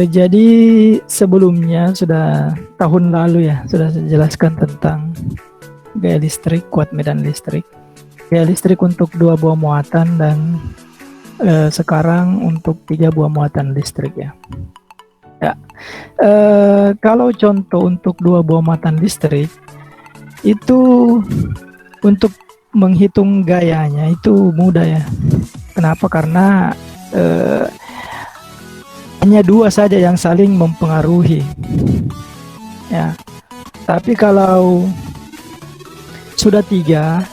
jadi sebelumnya sudah tahun lalu ya sudah saya jelaskan tentang gaya listrik, kuat medan listrik, gaya listrik untuk 2 buah muatan dan sekarang untuk 3 buah muatan listrik ya. Ya, kalau contoh untuk 2 buah muatan listrik itu untuk menghitung gayanya itu mudah ya. Kenapa? Karena hanya 2 saja yang saling mempengaruhi ya. Tapi kalau sudah 3,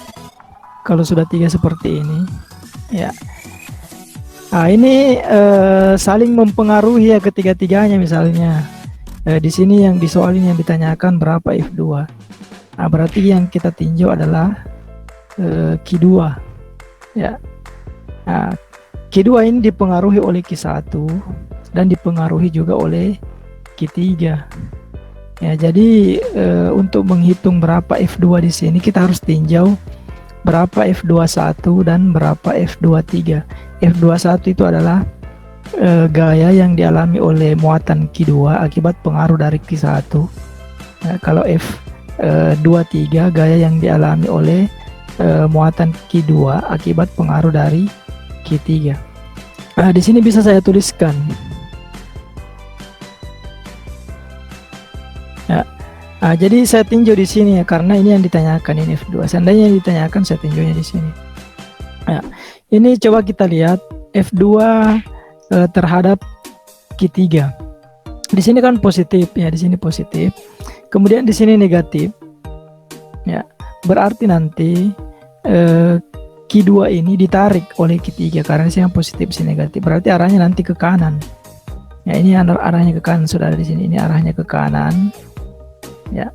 seperti ini ya, nah ini saling mempengaruhi ya ketiga-tiganya. Misalnya di sini yang di soal ini yang ditanyakan berapa F2, nah berarti yang kita tinjau adalah Q2 ya. Nah, Q2 ini dipengaruhi oleh Q1 dan dipengaruhi juga oleh Q3 ya. Jadi untuk menghitung berapa F2 di sini kita harus tinjau berapa F21 dan berapa F23. F21 itu adalah gaya yang dialami oleh muatan Q2 akibat pengaruh dari Q1. Nah, kalau F23 gaya yang dialami oleh muatan Q2 akibat pengaruh dari Q3. Nah, di sini bisa saya tuliskan. Ya. Nah, jadi saya tinjau di sini ya karena ini yang ditanyakan, ini F2. Seandainya yang ditanyakan saya tinjaunya di sini. Ya. Ini coba kita lihat F2 terhadap Q3. Di sini kan positif ya, di sini positif. Kemudian di sini negatif. Ya. Berarti nanti Q2 ini ditarik oleh Q3 karena di sini positif, di sini negatif. Berarti arahnya nanti ke kanan. Ya, ini arahnya ke kanan, sudah ada di sini. Ini arahnya ke kanan. Ya.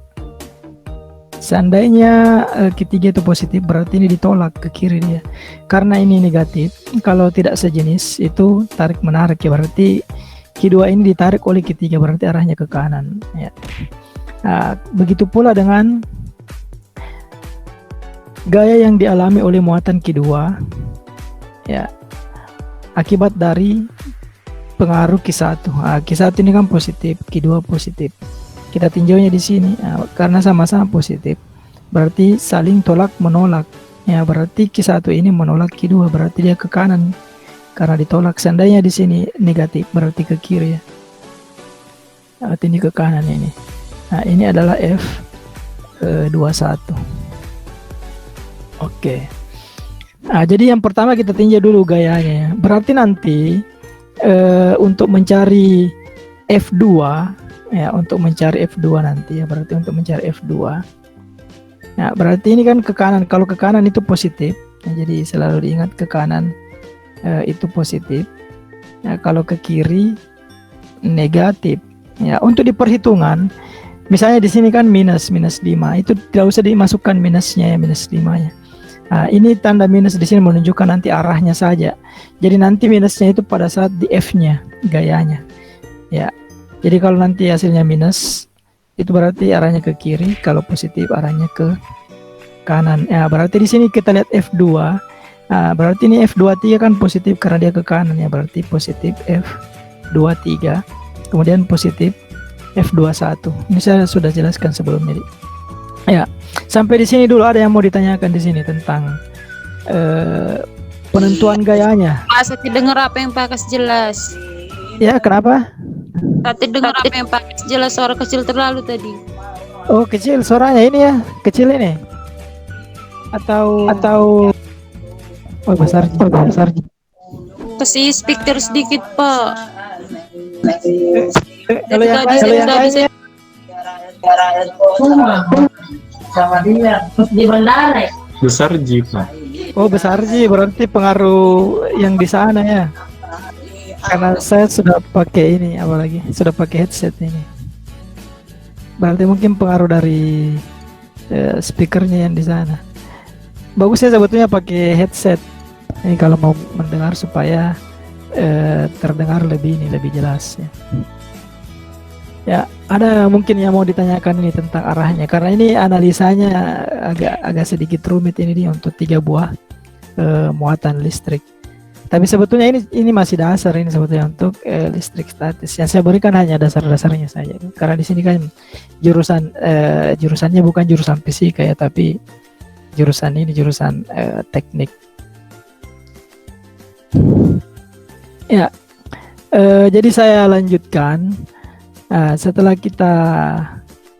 Seandainya Q3 itu positif, berarti ini ditolak ke kiri dia. Karena ini negatif, kalau tidak sejenis itu tarik menarik ya, berarti Q2 ini ditarik oleh Q3, berarti arahnya ke kanan ya. Nah, begitu pula dengan gaya yang dialami oleh muatan Q2 ya akibat dari pengaruh Q1. Nah, Q1 ini kan positif, Q2 positif. Kita tinjaunya di sini. Nah, karena sama-sama positif, berarti saling tolak menolak. Ya, berarti Q1 ini menolak Q2, berarti dia ke kanan karena ditolak. Seandainya di sini negatif, berarti ke kiri ya. Berarti ini ke kanan ini. Nah, ini adalah F21. Oke. Nah, jadi yang pertama kita tinjau dulu gayanya ya. Berarti nanti untuk mencari F2 ya, untuk mencari F2 nanti ya, berarti untuk mencari F2 ya, berarti ini kan ke kanan. Kalau ke kanan itu positif ya, jadi selalu diingat ke kanan itu positif ya, kalau ke kiri negatif ya. Untuk di perhitungan misalnya di sini kan minus 5, itu tidak usah dimasukkan minusnya ya, minus 5 nya. Nah, ini tanda minus di sini menunjukkan nanti arahnya saja. Jadi nanti minusnya itu pada saat di F-nya gayanya ya. Jadi kalau nanti hasilnya minus, itu berarti arahnya ke kiri. Kalau positif arahnya ke kanan. Ya, berarti di sini kita lihat F2. Nah, berarti ini F23 kan positif karena dia ke kanan ya. Berarti positif F23. Kemudian positif F21. Ini saya sudah jelaskan sebelumnya. Ya, sampai di sini dulu. Ada yang mau ditanyakan di sini tentang penentuan gayanya? Saya dengar apa yang Pak kasih jelas. Ya, kenapa? Tadi dengar apa yang Pak jelas, suara kecil terlalu tadi. Oh, kecil suaranya ini ya, kecil ini. Atau oh besar. Kasih speaker sedikit, Pak. Kalau yang lainnya sama dia di bandara besar Ji, Pak. Oh, besar Ji, berarti pengaruh yang di sana ya. Karena saya sudah pakai ini, apalagi sudah pakai headset ini. Berarti mungkin pengaruh dari speakernya yang di sana. Bagusnya sebetulnya pakai headset ini kalau mau mendengar supaya terdengar lebih jelas ya. Ya, ada mungkin yang mau ditanyakan ini tentang arahnya, karena ini analisanya agak sedikit rumit ini nih untuk 3 buah muatan listrik. Tapi sebetulnya ini masih dasar ini sebetulnya untuk listrik statis. Yang saya berikan hanya dasar-dasarnya saja. Karena di sini kan jurusannya bukan jurusan fisika ya, tapi jurusan teknik. Ya, jadi saya lanjutkan. Setelah kita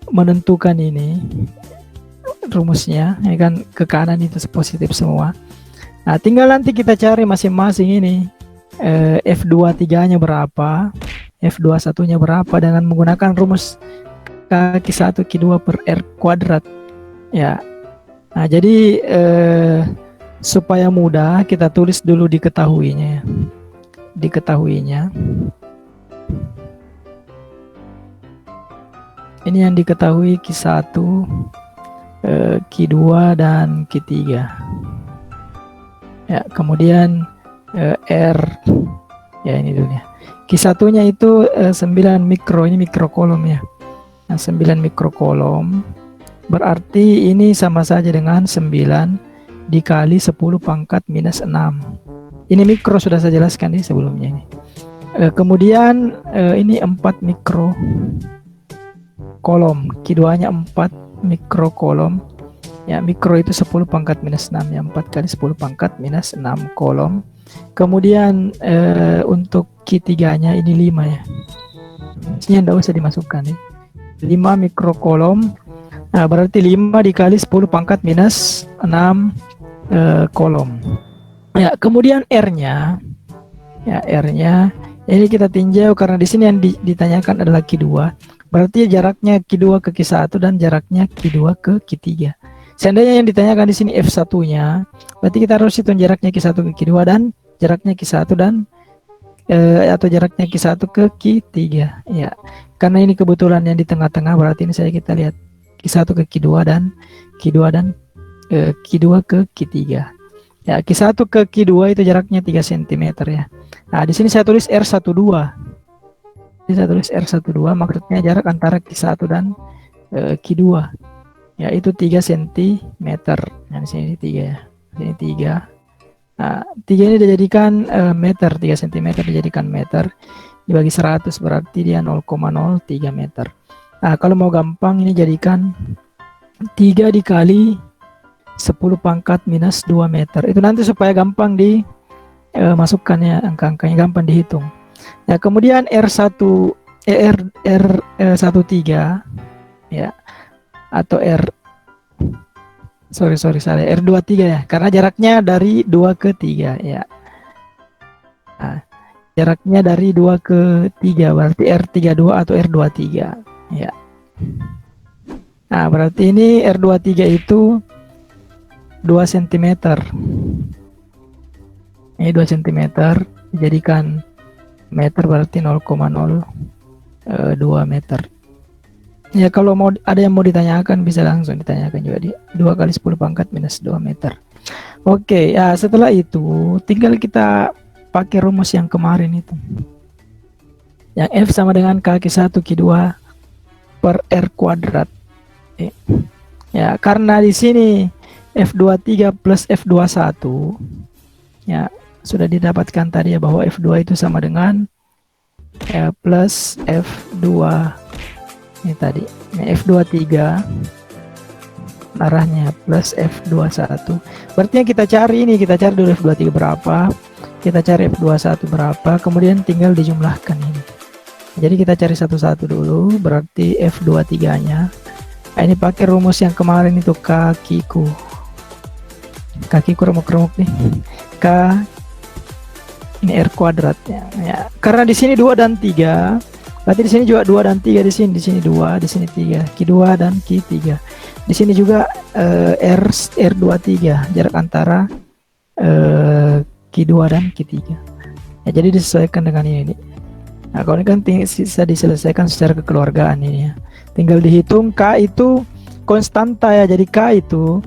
menentukan ini rumusnya, ya kan, ke kanan itu positif semua. Nah, tinggal nanti kita cari masing-masing ini F23-nya berapa, F21-nya berapa dengan menggunakan rumus kaki 1 Q2 per R kuadrat. Ya. Nah, jadi supaya mudah kita tulis dulu diketahuinya ya. Diketahuinya. Ini yang diketahui Q1, Q2 dan Q3. Ya, kemudian R ya ini dulu ya. Q1-nya itu 9 mikro, ini mikrokolom ya. Nah, 9 mikrokolom berarti ini sama saja dengan 9 dikali 10 pangkat minus 6. Ini mikro sudah saya jelaskan nih sebelumnya ini. Kemudian ini 4 mikro kolom, Q2-nya 4 mikrokolom. Ya, mikro itu 10 pangkat minus 6 ya, 4 kali 10 pangkat minus 6 kolom. Kemudian untuk Q3-nya ini 5 ya. Ini tidak usah dimasukkan nih. 5 mikrokolom. Nah, berarti 5 dikali 10 pangkat minus 6 kolom. Ya, kemudian R-nya. Ya, R-nya ini kita tinjau karena di sini yang ditanyakan adalah Q2. Berarti jaraknya Q2 ke Q1 dan jaraknya Q2 ke Q3. Seandainya yang ditanyakan di sini F1-nya, berarti kita harus hitung jaraknya Q1 ke Q2 dan jaraknya Q1 dan atau jaraknya Q1 ke Q3 ya. Karena ini kebetulan yang di tengah-tengah, berarti ini kita lihat Q1 ke Q2 dan Q2 ke Q3. Ya, Q1 ke Q2 itu jaraknya 3 cm ya. Nah, di sini saya tulis R12. Jadi saya tulis R12 maksudnya jarak antara Q1 dan Q2. Ya, itu 3 cm. Nah, di sini 3 ya. Ini 3. Nah, 3 ini dijadikan meter, 3 cm dijadikan meter. Dibagi 100 berarti dia 0,03 meter. Nah, kalau mau gampang ini jadikan 3 dikali 10 pangkat minus 2 meter. Itu nanti supaya gampang masukkan ya, angka-angkanya gampang dihitung. Ya, kemudian R13 ya, atau salah, R23 ya, karena jaraknya dari 2 ke 3 ya. Nah, jaraknya dari 2 ke 3 berarti R32 atau R23 ya. Nah, berarti ini R23 itu 2 cm. Ini 2 cm dijadikan meter berarti 0,02 meter. Ya, kalau ada yang mau ditanyakan bisa langsung ditanyakan juga, 2 kali 10 pangkat minus 2 meter. Oke, ya setelah itu tinggal kita pakai rumus yang kemarin itu. Yang F sama dengan kaki 1 Q2 per R kuadrat. Ya, karena di sini F23 plus F21 ya sudah didapatkan tadi ya, bahwa F2 itu sama dengan plus F2 ini tadi. Nah, F23 arahnya plus F21. Berarti yang kita cari dulu F23 berapa, kita cari F21 berapa, kemudian tinggal dijumlahkan ini. Jadi kita cari satu-satu dulu, berarti F23-nya. Nah, ini pakai rumus yang kemarin itu, kakiku remuk-remuk nih. K ini R kuadrat ya. Karena di sini 2 dan 3, berarti di sini juga 2 dan 3 di sini 2, di sini 3, Q2 dan Q3. Di sini juga R23, jarak antara Q2 dan Q3. Ya, jadi disesuaikan dengan ini. Nah, kalau ini kan bisa diselesaikan secara kekeluargaan ini ya. Tinggal dihitung K itu konstanta ya. Jadi K itu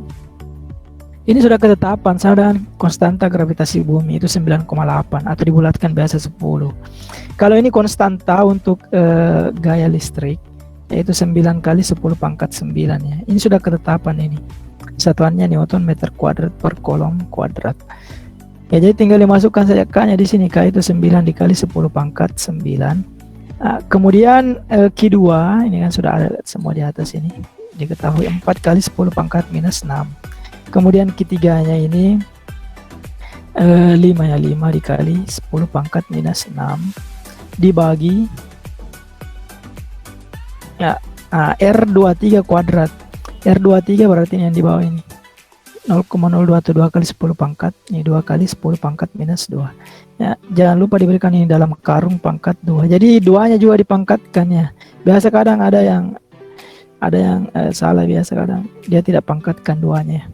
ini sudah ketetapan sama dengan konstanta gravitasi bumi itu 9,8 atau dibulatkan biasa 10. Kalau ini konstanta untuk gaya listrik yaitu 9 kali 10 pangkat 9 ya. Ini sudah ketetapan ini. Satuannya Newton meter kuadrat per kolom kuadrat. Ya, jadi tinggal dimasukkan saja K-nya di sini. K itu 9 dikali 10 pangkat 9. Kemudian Q2 ini kan sudah ada semua di atas ini. Diketahui 4 kali 10 pangkat minus 6. Kemudian Q3-nya ini 5 ya, 5 dikali 10 pangkat minus 6 dibagi ya, R23 kuadrat. R23 berarti yang di bawah ini 0,022 kali 10 pangkat, ini 2 kali 10 pangkat minus 2 ya. Jangan lupa diberikan ini dalam karung pangkat 2, jadi 2-nya juga dipangkatkan ya. Biasa kadang ada yang salah, biasa kadang dia tidak pangkatkan 2-nya.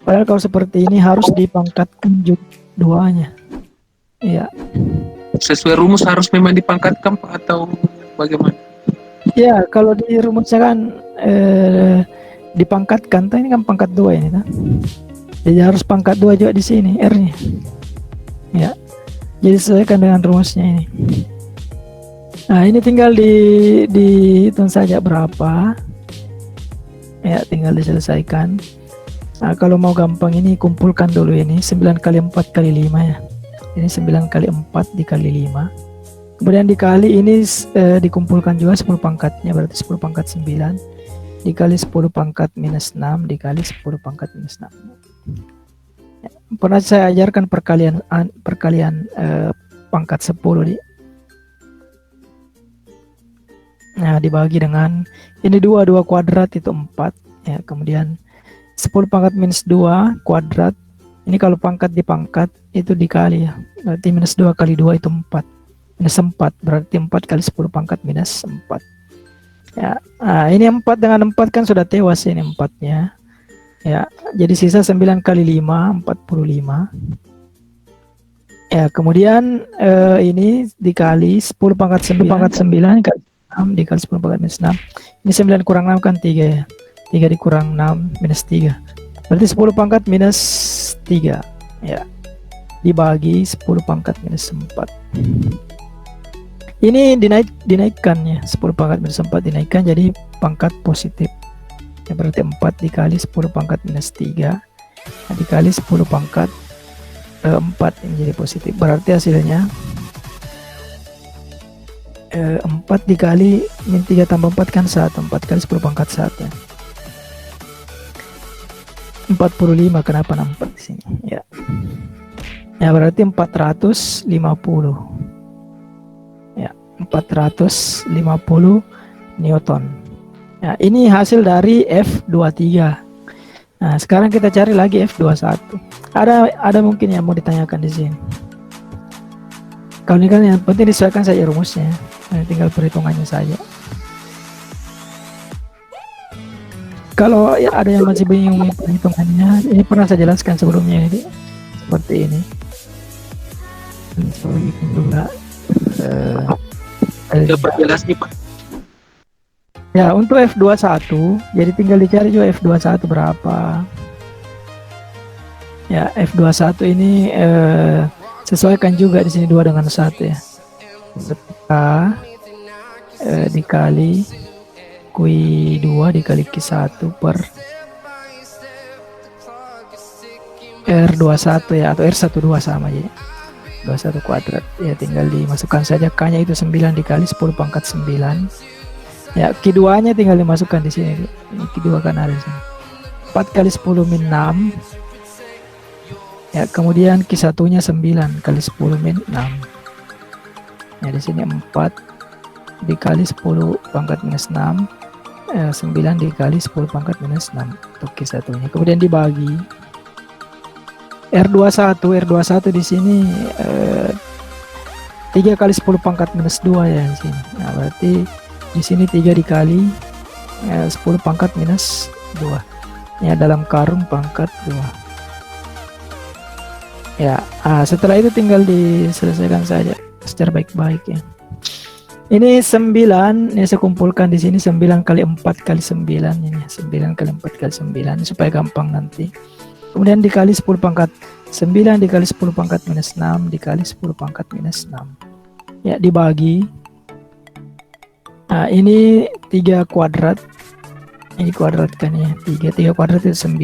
Padahal kalau seperti ini harus dipangkatkan juga 2-nya ya. Sesuai rumus harus memang dipangkatkan Pak, atau bagaimana? Ya, kalau di rumusnya kan dipangkatkan, ini kan pangkat 2 ini kan. Jadi harus pangkat 2 juga di sini R-nya. Ya. Jadi sesuaikan dengan rumusnya ini. Nah, ini tinggal dihitung saja berapa. Ya, tinggal diselesaikan. Nah, kalau mau gampang ini kumpulkan dulu ini 9 kali 4 kali 5 ya. Ini 9 kali 4 dikali 5. Kemudian dikali ini dikumpulkan juga 10 pangkatnya, berarti 10 pangkat 9 dikali 10 pangkat minus 6 dikali 10 pangkat minus 6 ya, pernah saya ajarkan perkalian pangkat 10 nah dibagi dengan ini 2 kuadrat itu 4 ya. Kemudian 10 pangkat minus 2 kuadrat, ini kalau pangkat dipangkat itu dikali ya, berarti minus 2 kali 2 itu 4 minus 4, berarti 4 kali 10 pangkat minus 4 ya. Nah, ini 4 dengan 4 kan sudah tewas ini 4-nya ya. Jadi sisa 9 kali 5 45 ya. Kemudian ini dikali 10 pangkat 9 kali 6 dikali 10 pangkat minus 6. Ini 9 kurang 6 kan 3 ya. 3 dikurang 6 minus 3, berarti 10 pangkat minus 3 ya, dibagi 10 pangkat minus 4. Ini dinaikkan ya, 10 pangkat minus 4 dinaikkan jadi pangkat positif ya, berarti 4 dikali 10 pangkat minus 3 dikali 10 pangkat 4 ini jadi positif, berarti hasilnya 4 dikali min 3 tambah 4 kan 1, 4 kali 10 pangkat 1 ya. 45, kenapa 64 di sini ya. Ya berarti 450 ya, 450 Newton ya. Ini hasil dari F23. Nah sekarang kita cari lagi F21. Ada mungkin yang mau ditanyakan di sini. Kalau ini kan yang penting disesuaikan saja rumusnya, tinggal perhitungannya saja. Kalau ya ada yang masih bingung perhitungannya, ini pernah saya jelaskan sebelumnya ini seperti ini. Juga jelas nih Pak. Ya untuk F21, jadi tinggal dicari juga F21 berapa. Ya F21 ini sesuaikan juga di sini 2 dengan 1 ya. K dikali Q2 dikali Q1 per R21 ya, atau R12 sama aja. 21 kuadrat ya, tinggal dimasukkan saja K-nya itu 9 dikali 10 pangkat 9 ya. Q2 nya tinggal dimasukkan di sini, ini Q2 kan ada di sini, 4 kali 10 min 6 ya. Kemudian Q1 nya 9 kali 10 min 6 ya, di sini 4 dikali 10 pangkat minus 6 9 dikali 10 pangkat minus 6 untuk Q1 nya. Kemudian dibagi R21 di sini 3 kali 10 pangkat minus 2 ya di sini. Nah, berarti di sini 3 dikali 10 pangkat minus 2 ya, dalam karung pangkat 2 ya. Setelah itu tinggal diselesaikan saja secara baik-baik ya. Ini 9, ini saya kumpulkan di sini 9 kali 4 kali 9 ini, 9 kali 4 kali 9 supaya gampang nanti. Kemudian dikali 10 pangkat 9 dikali 10 pangkat minus 6 dikali 10 pangkat minus 6 ya, dibagi. Nah ini 3 kuadrat, ini kuadrat kan ya, 3 kuadrat itu 9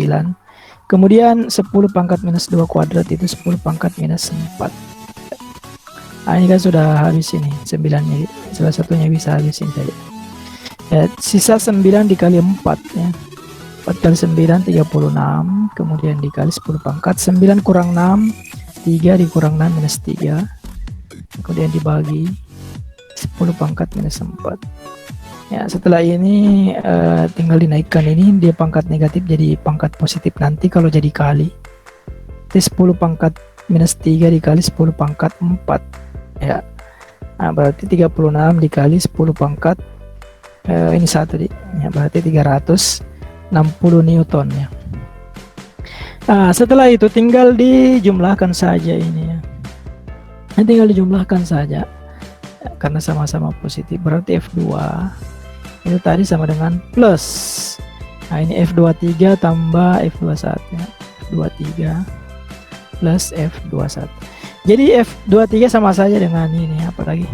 Kemudian 10 pangkat minus 2 kuadrat itu 10 pangkat minus 4. Nah, ini kan sudah habis ini 9-nya, salah satunya bisa habis ini saja. Ya, sisa 9 dikali 4 ya. 4 kali 9 36, kemudian dikali 10 pangkat 9 kurang 6, 3 dikurang 6 minus 3, kemudian dibagi 10 pangkat minus 4. Ya, setelah ini tinggal dinaikkan ini, dia pangkat negatif jadi pangkat positif nanti kalau jadi kali. Jadi 10 pangkat minus 3 dikali 10 pangkat 4. Ya. Nah, berarti 36 dikali 10 pangkat ini satu ya, berarti 360 Newton ya. Nah, setelah itu tinggal dijumlahkan saja ini ya. Ini tinggal dijumlahkan saja karena sama-sama positif, berarti F2 itu tadi sama dengan plus. Nah, ini F23 tambah F21 ya. F23 plus F21. Jadi F23 sama saja dengan ini, apalagi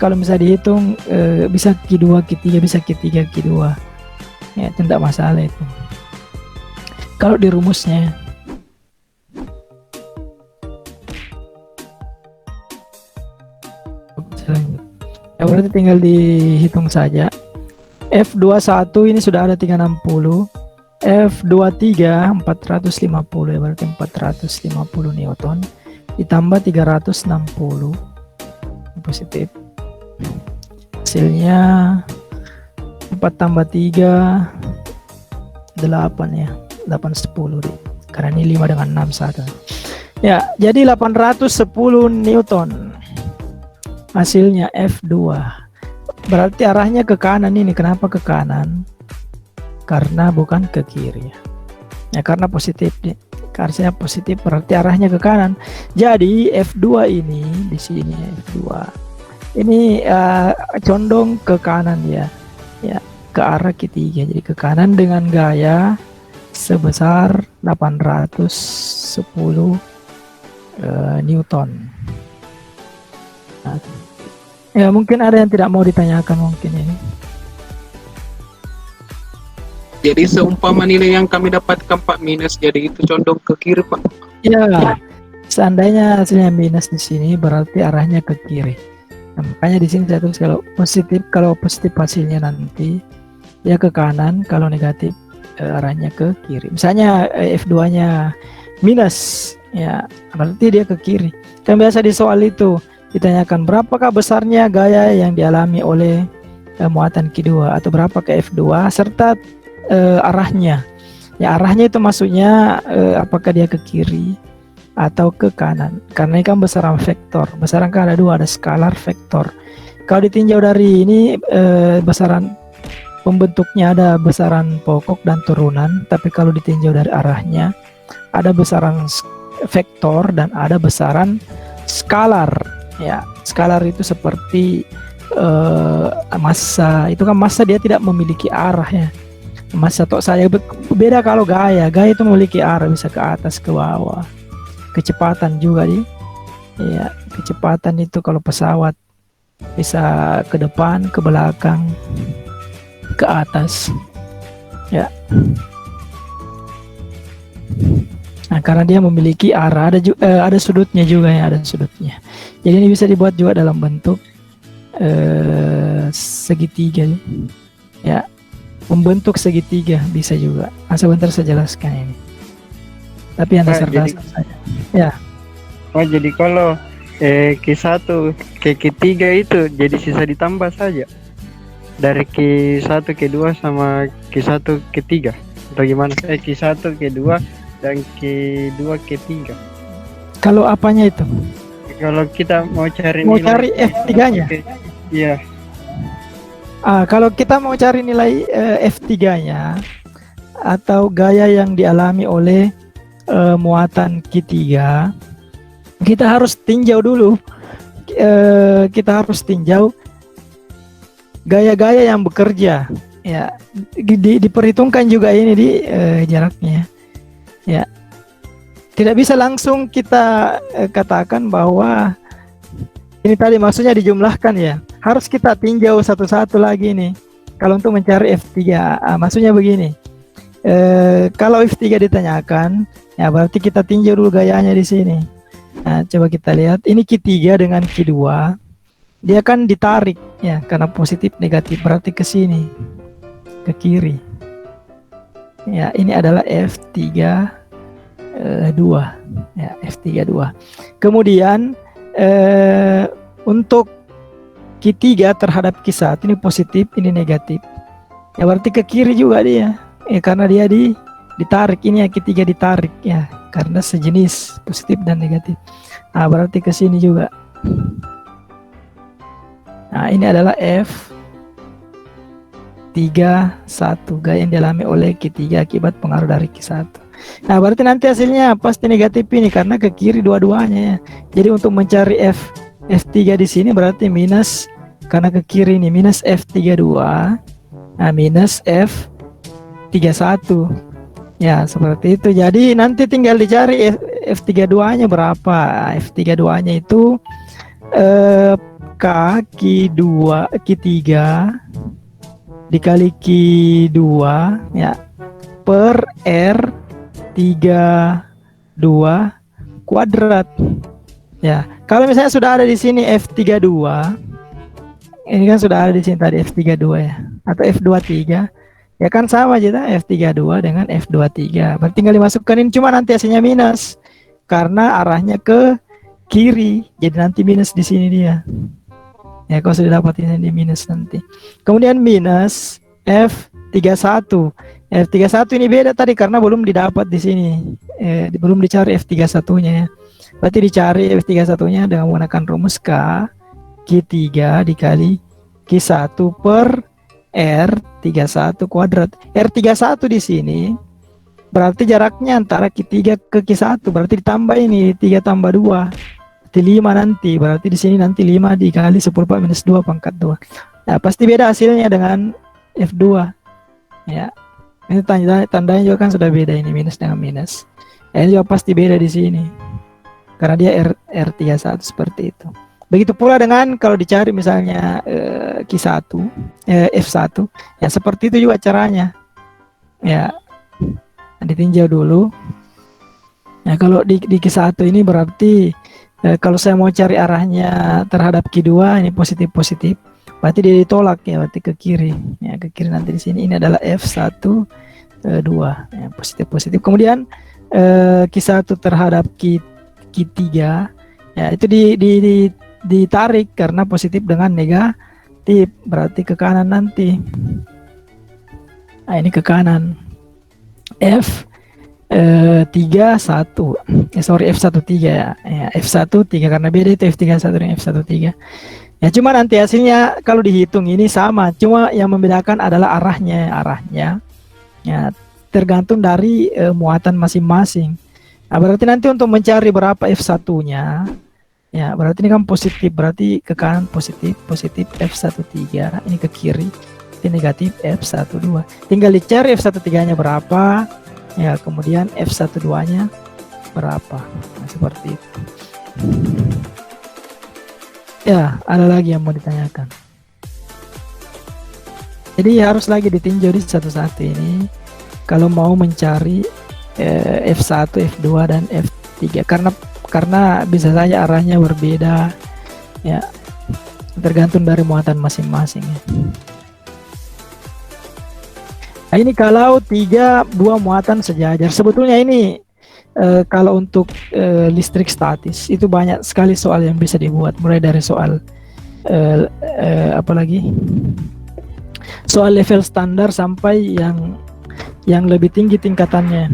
kalau bisa dihitung bisa Q2 Q3 bisa Q3 Q2 ya, itu tidak masalah itu kalau di rumusnya. Ya, berarti tinggal dihitung saja. F21 ini sudah ada 360, F23 450 ya, berarti 450 Newton ditambah 360 positif, hasilnya 4 tambah 3 8 ya, 8 10 deh. Karena ini 5 dengan 6 satu ya, jadi 810 Newton hasilnya F2. Berarti arahnya ke kanan ini. Kenapa ke kanan? Karena bukan ke kiri ya, karena positif nih. Karena positif berarti arahnya ke kanan. Jadi F2 ini di sini F2 ini condong ke kanan ya, ya ke arah Q3. Jadi ke kanan dengan gaya sebesar 810 Newton. Nah, ya mungkin ada yang tidak mau ditanyakan mungkin ini. Jadi seumpama nilai yang kami dapatkan Pak minus, jadi itu condong ke kiri Pak. Ya, seandainya hasilnya minus di sini berarti arahnya ke kiri. Nah, makanya di sini saya tulis kalau positif hasilnya nanti ya ke kanan, kalau negatif arahnya ke kiri. Misalnya F2-nya minus, ya berarti dia ke kiri. Kan biasa di soal itu ditanyakan berapakah besarnya gaya yang dialami oleh muatan Q2 atau berapa ke F2 serta arahnya. Ya arahnya itu maksudnya apakah dia ke kiri atau ke kanan. Karena ini kan besaran vektor. Besaran kan ada dua, ada skalar, vektor. Kalau ditinjau dari ini besaran pembentuknya ada besaran pokok dan turunan. Tapi kalau ditinjau dari arahnya ada besaran vektor dan ada besaran skalar. Ya skalar itu seperti massa. Itu kan massa dia tidak memiliki arah ya. Massa tok saya beda kalau gaya itu memiliki arah, bisa ke atas ke bawah. Kecepatan juga ya kecepatan itu kalau pesawat bisa ke depan, ke belakang, ke atas ya. Nah karena dia memiliki arah, ada sudutnya juga ya, ada sudutnya. Jadi ini bisa dibuat juga dalam bentuk segitiga ya. Membentuk segitiga bisa juga. Sebentar saya jelaskan ini. Tapi yang dasar-dasar saja. Ya. Oh jadi kalau Q1 ke Q3 itu jadi sisa ditambah saja dari Q1 Q2 sama Q1 Q3 atau gimana? Q1 Q2 dan Q2 Q3. Kalau apanya itu? Kalau kita mau cari F3-nya. Iya. Kalau kita mau cari nilai F3-nya atau gaya yang dialami oleh muatan Q3, kita harus tinjau dulu. Kita harus tinjau gaya-gaya yang bekerja. Ya, diperhitungkan juga ini di jaraknya. Ya, tidak bisa langsung kita katakan bahwa ini tadi maksudnya dijumlahkan ya. Harus kita tinjau satu-satu lagi nih. Kalau untuk mencari F3, maksudnya begini. Kalau F3 ditanyakan, ya berarti kita tinjau dulu gayanya di sini. Nah, coba kita lihat. Ini Q3 dengan Q2. Dia kan ditarik ya karena positif negatif, berarti ke sini, ke kiri. Ya, ini adalah F3 2. Ya, F3 2. Kemudian untuk Q3 terhadap Q1 ini positif, ini negatif. Ya berarti ke kiri juga dia. Ya karena dia ditarik, ini ya Q3 ditarik ya karena sejenis positif dan negatif. Nah, berarti ke sini juga. Nah, ini adalah F31 gaya yang dialami oleh Q3 akibat pengaruh dari Q1. Nah, berarti nanti hasilnya pasti negatif ini karena ke kiri dua-duanya ya. Jadi untuk mencari F3 di sini berarti minus karena ke kiri ini minus F32. Nah, minus F31. Ya, seperti itu. Jadi nanti tinggal dicari F32-nya berapa. F32-nya itu Q3 dikali Q2 ya per R32 kuadrat. Ya, kalau misalnya sudah ada di sini F32, ini kan sudah ada di sini tadi F32 ya, atau F23, ya kan sama aja F32 dengan F23. Berarti tinggal dimasukkan ini, cuma nanti hasilnya minus karena arahnya ke kiri, jadi nanti minus di sini dia. Ya, kalau sudah dapat ini di minus nanti. Kemudian minus F31. F31 ini beda tadi karena belum didapat di sini. Belum dicari F31-nya ya. Berarti dicari F31-nya dengan menggunakan rumus Q3 dikali Q1 per R31 kuadrat. R31 di sini berarti jaraknya antara Q3 ke Q1, berarti ditambah ini 3 tambah 2. 5 nanti, berarti di sini nanti 5 dikali 10 minus 2 pangkat 2. Nah, pasti beda hasilnya dengan F2. Ya. Ini tandanya juga kan sudah beda, ini minus dengan minus. Ini juga pasti beda di sini. Karena dia R31 seperti itu. Begitu pula dengan kalau dicari misalnya Q1, F1, ya seperti itu juga caranya. Ya. Ditinjau dulu. Ya, kalau di Q1 ini berarti kalau saya mau cari arahnya terhadap Q2 ini positif-positif, berarti dia ditolak ya, berarti ke kiri. Ya, ke kiri nanti di sini ini adalah F12 ya, positif-positif. Kemudian Q1 terhadap Q3 ya itu ditarik karena positif dengan negatif, berarti ke kanan nanti. Nah, ini ke kanan. F13 ya, F13 karena beda itu F31 dan F13 ya. Cuma nanti hasilnya kalau dihitung ini sama, cuma yang membedakan adalah arahnya ya, tergantung dari muatan masing-masing. Nah, berarti nanti untuk mencari berapa F1-nya ya, berarti ini kan positif, berarti ke kanan positif F13, ini ke kiri ini negatif F12. Tinggal dicari F13-nya berapa ya, kemudian F12-nya berapa. Nah, seperti itu. Ya, ada lagi yang mau ditanyakan. Jadi harus lagi ditinjau di satu-satu ini kalau mau mencari F1, F2 dan F3 karena bisa saja arahnya berbeda ya, tergantung dari muatan masing-masing ya. Nah, ini kalau dua muatan sejajar. Sebetulnya ini kalau untuk listrik statis itu banyak sekali soal yang bisa dibuat, mulai dari soal apalagi soal level standar sampai yang lebih tinggi tingkatannya.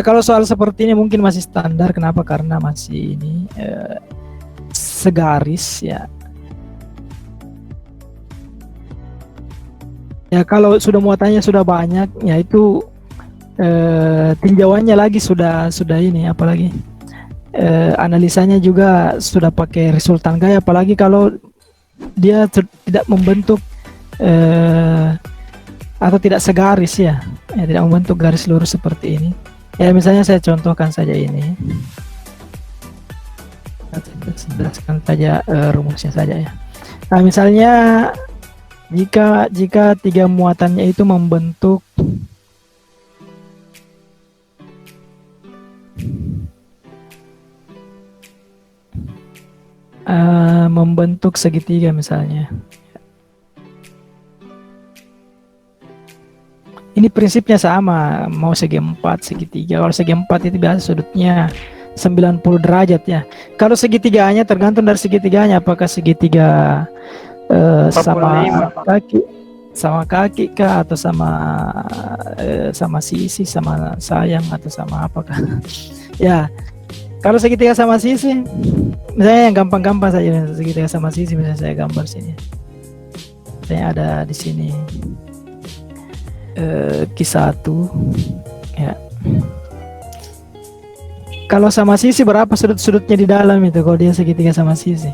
Kalau soal seperti ini mungkin masih standar. Kenapa? Karena masih ini segaris ya. Ya, kalau sudah muatannya sudah banyak, ya itu tinjauannya lagi sudah ini, apalagi analisanya juga sudah pakai resultan gaya, apalagi kalau dia tidak membentuk atau tidak segaris ya, tidak membentuk garis lurus seperti ini. Ya, misalnya saya contohkan saja ini, saya jelaskan saja rumusnya saja ya. Nah, misalnya Jika tiga muatannya itu membentuk segitiga misalnya. Ini prinsipnya sama, mau segi 4, segitiga. Kalau segi 4 itu biasa sudutnya 90 derajat ya. Kalau segitiganya tergantung dari segitiganya, apakah segitiga sama kaki kah, atau sama sisi, sama sayang, atau sama apakah? Ya, kalau segitiga sama sisi, misalnya yang gampang-gampang saja, segitiga sama sisi, misalnya saya gambar sini. Misalnya ada di sini Q1 ya. Kalau sama sisi berapa sudut-sudutnya di dalam itu kalau dia segitiga sama sisi?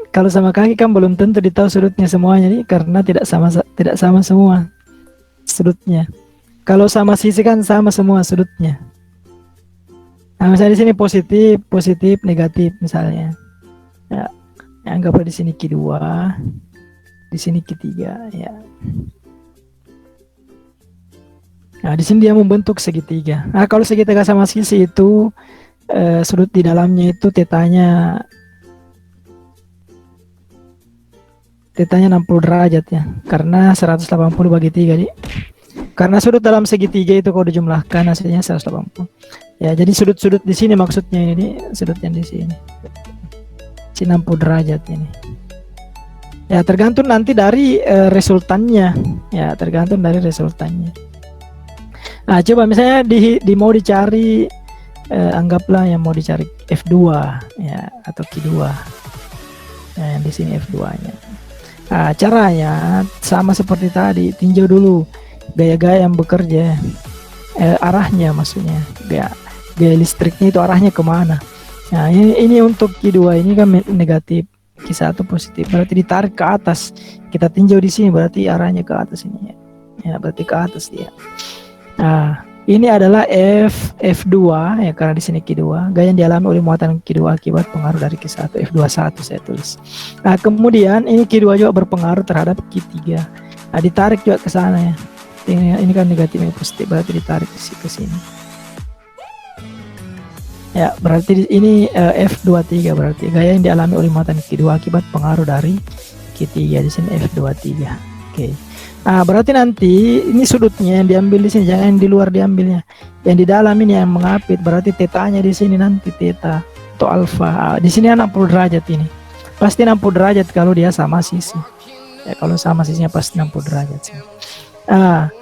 Kalau sama kaki kan belum tentu ditahu sudutnya semuanya nih, karena tidak sama semua sudutnya. Kalau sama sisi kan sama semua sudutnya. Nah, misalnya di sini positif, negatif misalnya. Ya, anggaplah di sini Q2, di sini Q3 ya. Nah, di sini dia membentuk segitiga. Nah, kalau segitiga sama sisi itu sudut di dalamnya itu tetanya 60 derajat ya. Karena 180 bagi 3 nih. Karena sudut dalam segitiga itu kalau dijumlahkan hasilnya 180. Ya, jadi sudut-sudut di sini maksudnya ini sudut yang di sini. 60 derajat ini. Ya, tergantung nanti dari resultannya. Ya, tergantung dari resultannya. Nah, coba misalnya mau dicari anggaplah yang mau dicari F2 ya, atau Q2. Nah, yang di sini F2-nya. Nah, caranya sama seperti tadi, tinjau dulu gaya-gaya yang bekerja. Arahnya maksudnya. Gaya listriknya itu arahnya kemana. Nah, ini untuk Q2 ini kan negatif, Q1 positif, berarti ditarik ke atas. Kita tinjau di sini berarti arahnya ke atas ini ya. Ya, berarti ke atas dia. Nah, ini adalah F2 ya, karena di sini Q2, gaya yang dialami oleh muatan Q2 akibat pengaruh dari Q1, F21 saya tulis. Nah, kemudian ini Q2 juga berpengaruh terhadap Q3. Nah, ditarik juga ke sana ya. Ini kan negatifnya positif, berarti ditarik ke sini. Ya, berarti ini F23, berarti gaya yang dialami oleh muatan Q2 akibat pengaruh dari Q3, di sini F23. Oke. Nah, berarti nanti ini sudutnya yang diambil di sini, jangan di luar diambilnya. Yang di dalam ini yang mengapit, berarti tetanya di sini nanti teta atau alfa. Di sini 60 derajat ini. Pasti 60 derajat kalau dia sama sisi. Ya, kalau sama sisinya pasti 60 derajat sih. Nah,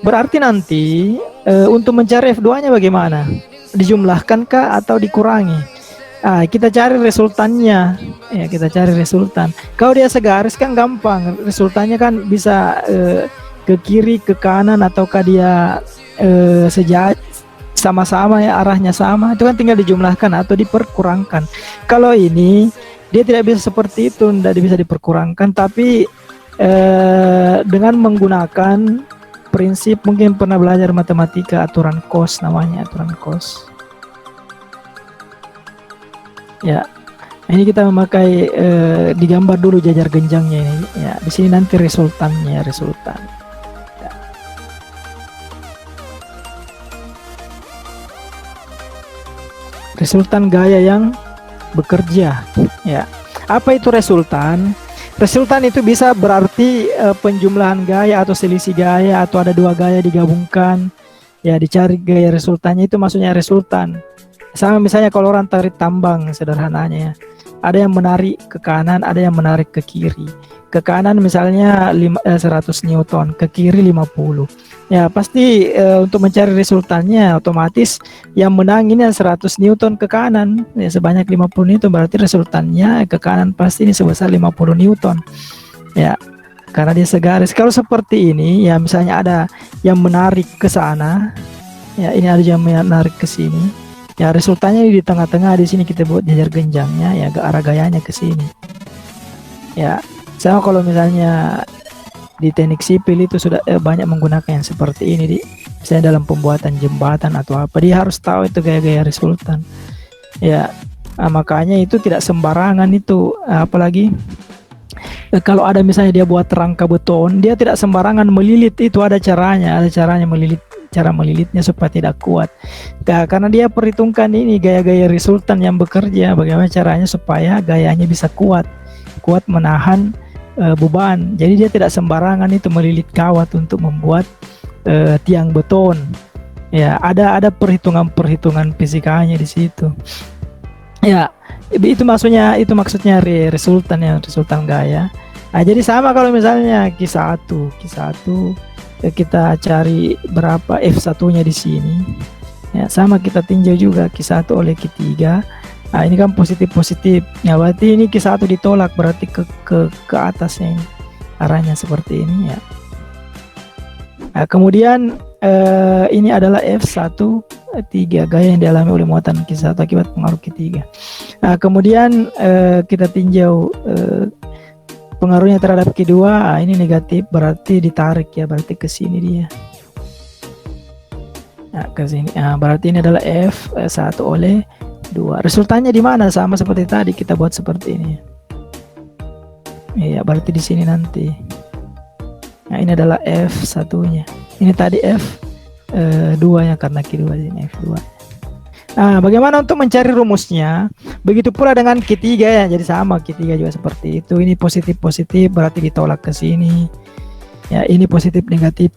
berarti nanti untuk mencari F2-nya bagaimana? Dijumlahkan kah atau dikurangi? Kita cari resultannya ya, kita cari resultan. Kalau dia segaris kan gampang, resultannya kan bisa ke kiri, ke kanan, ataukah dia sama-sama ya, arahnya sama, itu kan tinggal dijumlahkan atau diperkurangkan. Kalau ini dia tidak bisa seperti itu, tidak bisa diperkurangkan, tapi dengan menggunakan prinsip, mungkin pernah belajar matematika, aturan cos namanya, aturan cos. Ya, ini kita memakai digambar dulu jajar genjangnya ini. Ya, di sini nanti resultannya, resultan. Ya. Resultan gaya yang bekerja. Ya, apa itu resultan? Resultan itu bisa berarti penjumlahan gaya atau selisih gaya, atau ada dua gaya digabungkan. Ya, dicari gaya resultannya, itu maksudnya resultan. Sama misalnya kalau orang tarik tambang sederhananya ya. Ada yang menarik ke kanan, ada yang menarik ke kiri. Ke kanan misalnya 100 Newton, ke kiri 50. Ya, pasti untuk mencari resultannya otomatis yang menang ini 100 Newton ke kanan, ya, sebanyak 50 Newton, berarti resultannya ke kanan pasti ini sebesar 50 Newton. Ya, karena dia segaris. Kalau seperti ini ya, misalnya ada yang menarik ke sana, ya ini ada yang menarik ke sini. Ya, resultannya di tengah-tengah, di sini kita buat jajar genjangnya ya, ke arah gayanya ke sini. Ya, sama kalau misalnya di teknik sipil itu sudah banyak menggunakan yang seperti ini, misalnya dalam pembuatan jembatan atau apa, dia harus tahu itu gaya-gaya resultan. Ya, makanya itu tidak sembarangan itu, apalagi kalau ada misalnya dia buat rangka beton, dia tidak sembarangan melilit, itu ada caranya melilit, cara melilitnya supaya tidak kuat. Karena dia perhitungkan ini gaya-gaya resultan yang bekerja, bagaimana caranya supaya gayanya bisa kuat menahan beban. Jadi dia tidak sembarangan itu melilit kawat untuk membuat tiang beton. Ya, ada perhitungan fisikanya di situ. Ya, itu maksudnya resultan gaya. Nah, jadi sama kalau misalnya Q1 kita cari berapa F1-nya di sini. Ya, sama kita tinjau juga Q1 oleh Q3. Nah, ini kan positif. Ya, berarti ini Q1 ditolak, berarti ke atasnya ini. Arahnya seperti ini ya. Nah, kemudian ini adalah F1 3, gaya yang dialami oleh muatan Q1 akibat pengaruh Q3. Nah, kemudian kita tinjau pengaruhnya terhadap Q2. Ini negatif, berarti ditarik ya, berarti ke sini dia. Nah, ke sini. Nah, berarti ini adalah F1 oleh 2. Resultannya di mana? Sama seperti tadi kita buat seperti ini. Iya, berarti di sini nanti. Nah, ini adalah F1-nya. Ini tadi F2 ya, karena Q2 ini F2. Nah, bagaimana untuk mencari rumusnya? Begitu pula dengan Q3 ya. Jadi sama, Q3 juga seperti itu. Ini positif berarti ditolak ke sini. Ya, ini positif negatif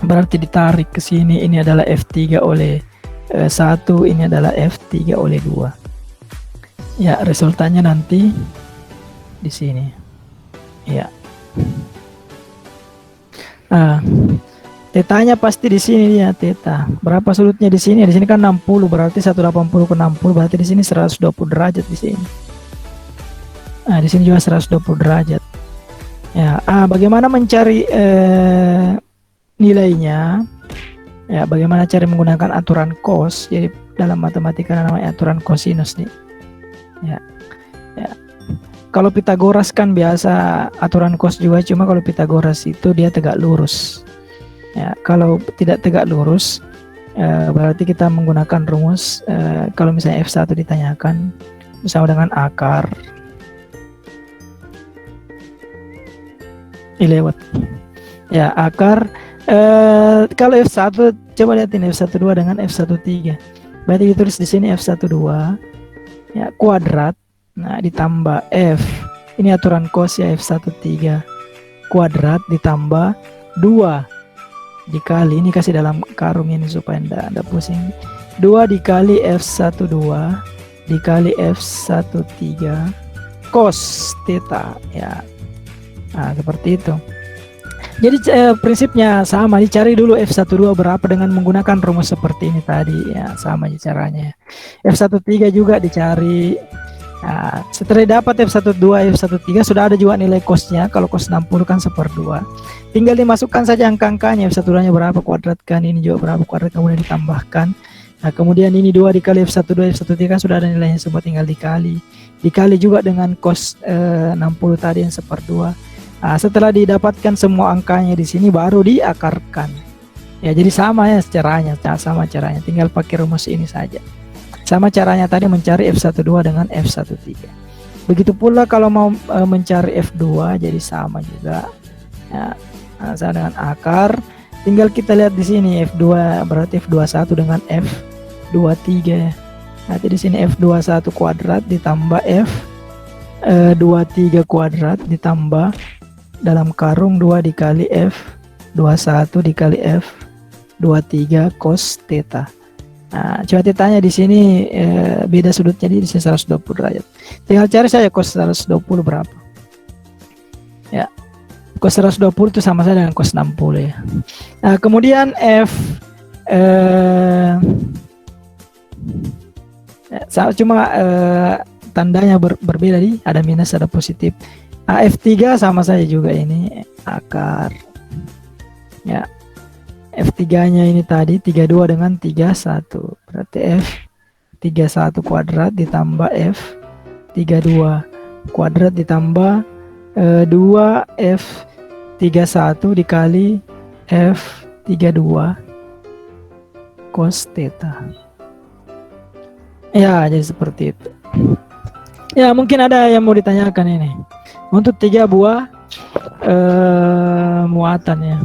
berarti ditarik ke sini. Ini adalah F3 oleh 1, ini adalah F3 oleh 2. Ya, resultannya nanti di sini. Ya. Tetanya pasti di sini ya, teta. Berapa sudutnya di sini? Di sini kan 60, berarti 180 ke 60, berarti di sini 120 derajat di sini. Nah, di sini juga 120 derajat. Ya, bagaimana mencari nilainya? Ya, bagaimana cara menggunakan aturan cos? Jadi dalam matematika namanya aturan cosinus nih. Ya. Kalau Pitagoras kan biasa aturan cos juga, cuma kalau Pitagoras itu dia tegak lurus. Ya, kalau tidak tegak lurus, berarti kita menggunakan rumus. Kalau misalnya F1 ditanyakan, bersama dengan akar lewat. Ya, akar. Kalau F1, coba lihatin F12 dengan F13. Berarti ditulis di sini F12, ya, kuadrat. Nah, ditambah F. Ini aturan cos ya, F13 kuadrat ditambah 2 dikali, ini kasih dalam karung ini supaya enggak pusing. 2 dikali F12 dikali F13 cos theta ya. Nah, seperti itu. Jadi prinsipnya sama, dicari dulu F12 berapa dengan menggunakan rumus seperti ini tadi ya, sama caranya. F13 juga dicari. Nah, setelah dapat F12, F13 sudah ada juga nilai cosnya. Kalau cos 60 kan 1/2. Tinggal dimasukkan saja angka-angkanya. F12 nya berapa, kuadratkan, ini juga berapa, kuadrat, kemudian ditambahkan. Nah, kemudian ini 2 dikali F12, F13 kan sudah ada nilainya, semua tinggal dikali. Dikali juga dengan cos 60 tadi yang 1/2. Nah, setelah didapatkan semua angkanya di sini baru diakarkan. Ya, jadi sama ya caranya, tinggal pakai rumus ini saja. Sama caranya tadi mencari F12 dengan F13. Begitu pula kalau mau mencari F2, jadi sama juga. Ya, sama dengan akar. Tinggal kita lihat di sini F2 berarti F21 dengan F23. Nanti di sini F21 kuadrat ditambah F23 kuadrat ditambah dalam karung 2 dikali F21 dikali F23 cos theta. Nah, coba tanya di sini beda sudutnya di sini 120 derajat. Tinggal cari saja cos 120 berapa. Ya. Cos 120 itu sama saja dengan cos 60 ya. Nah, kemudian cuma tandanya berbeda nih, ada minus ada positif. F3 sama saja juga ini akar. Ya. F3-nya ini tadi 32 dengan 31. Berarti F31 kuadrat ditambah F32 kuadrat ditambah 2 F31 dikali F32 cos theta. Ya, jadi seperti itu. Ya, mungkin ada yang mau ditanyakan ini. Untuk 3 buah muatan ya.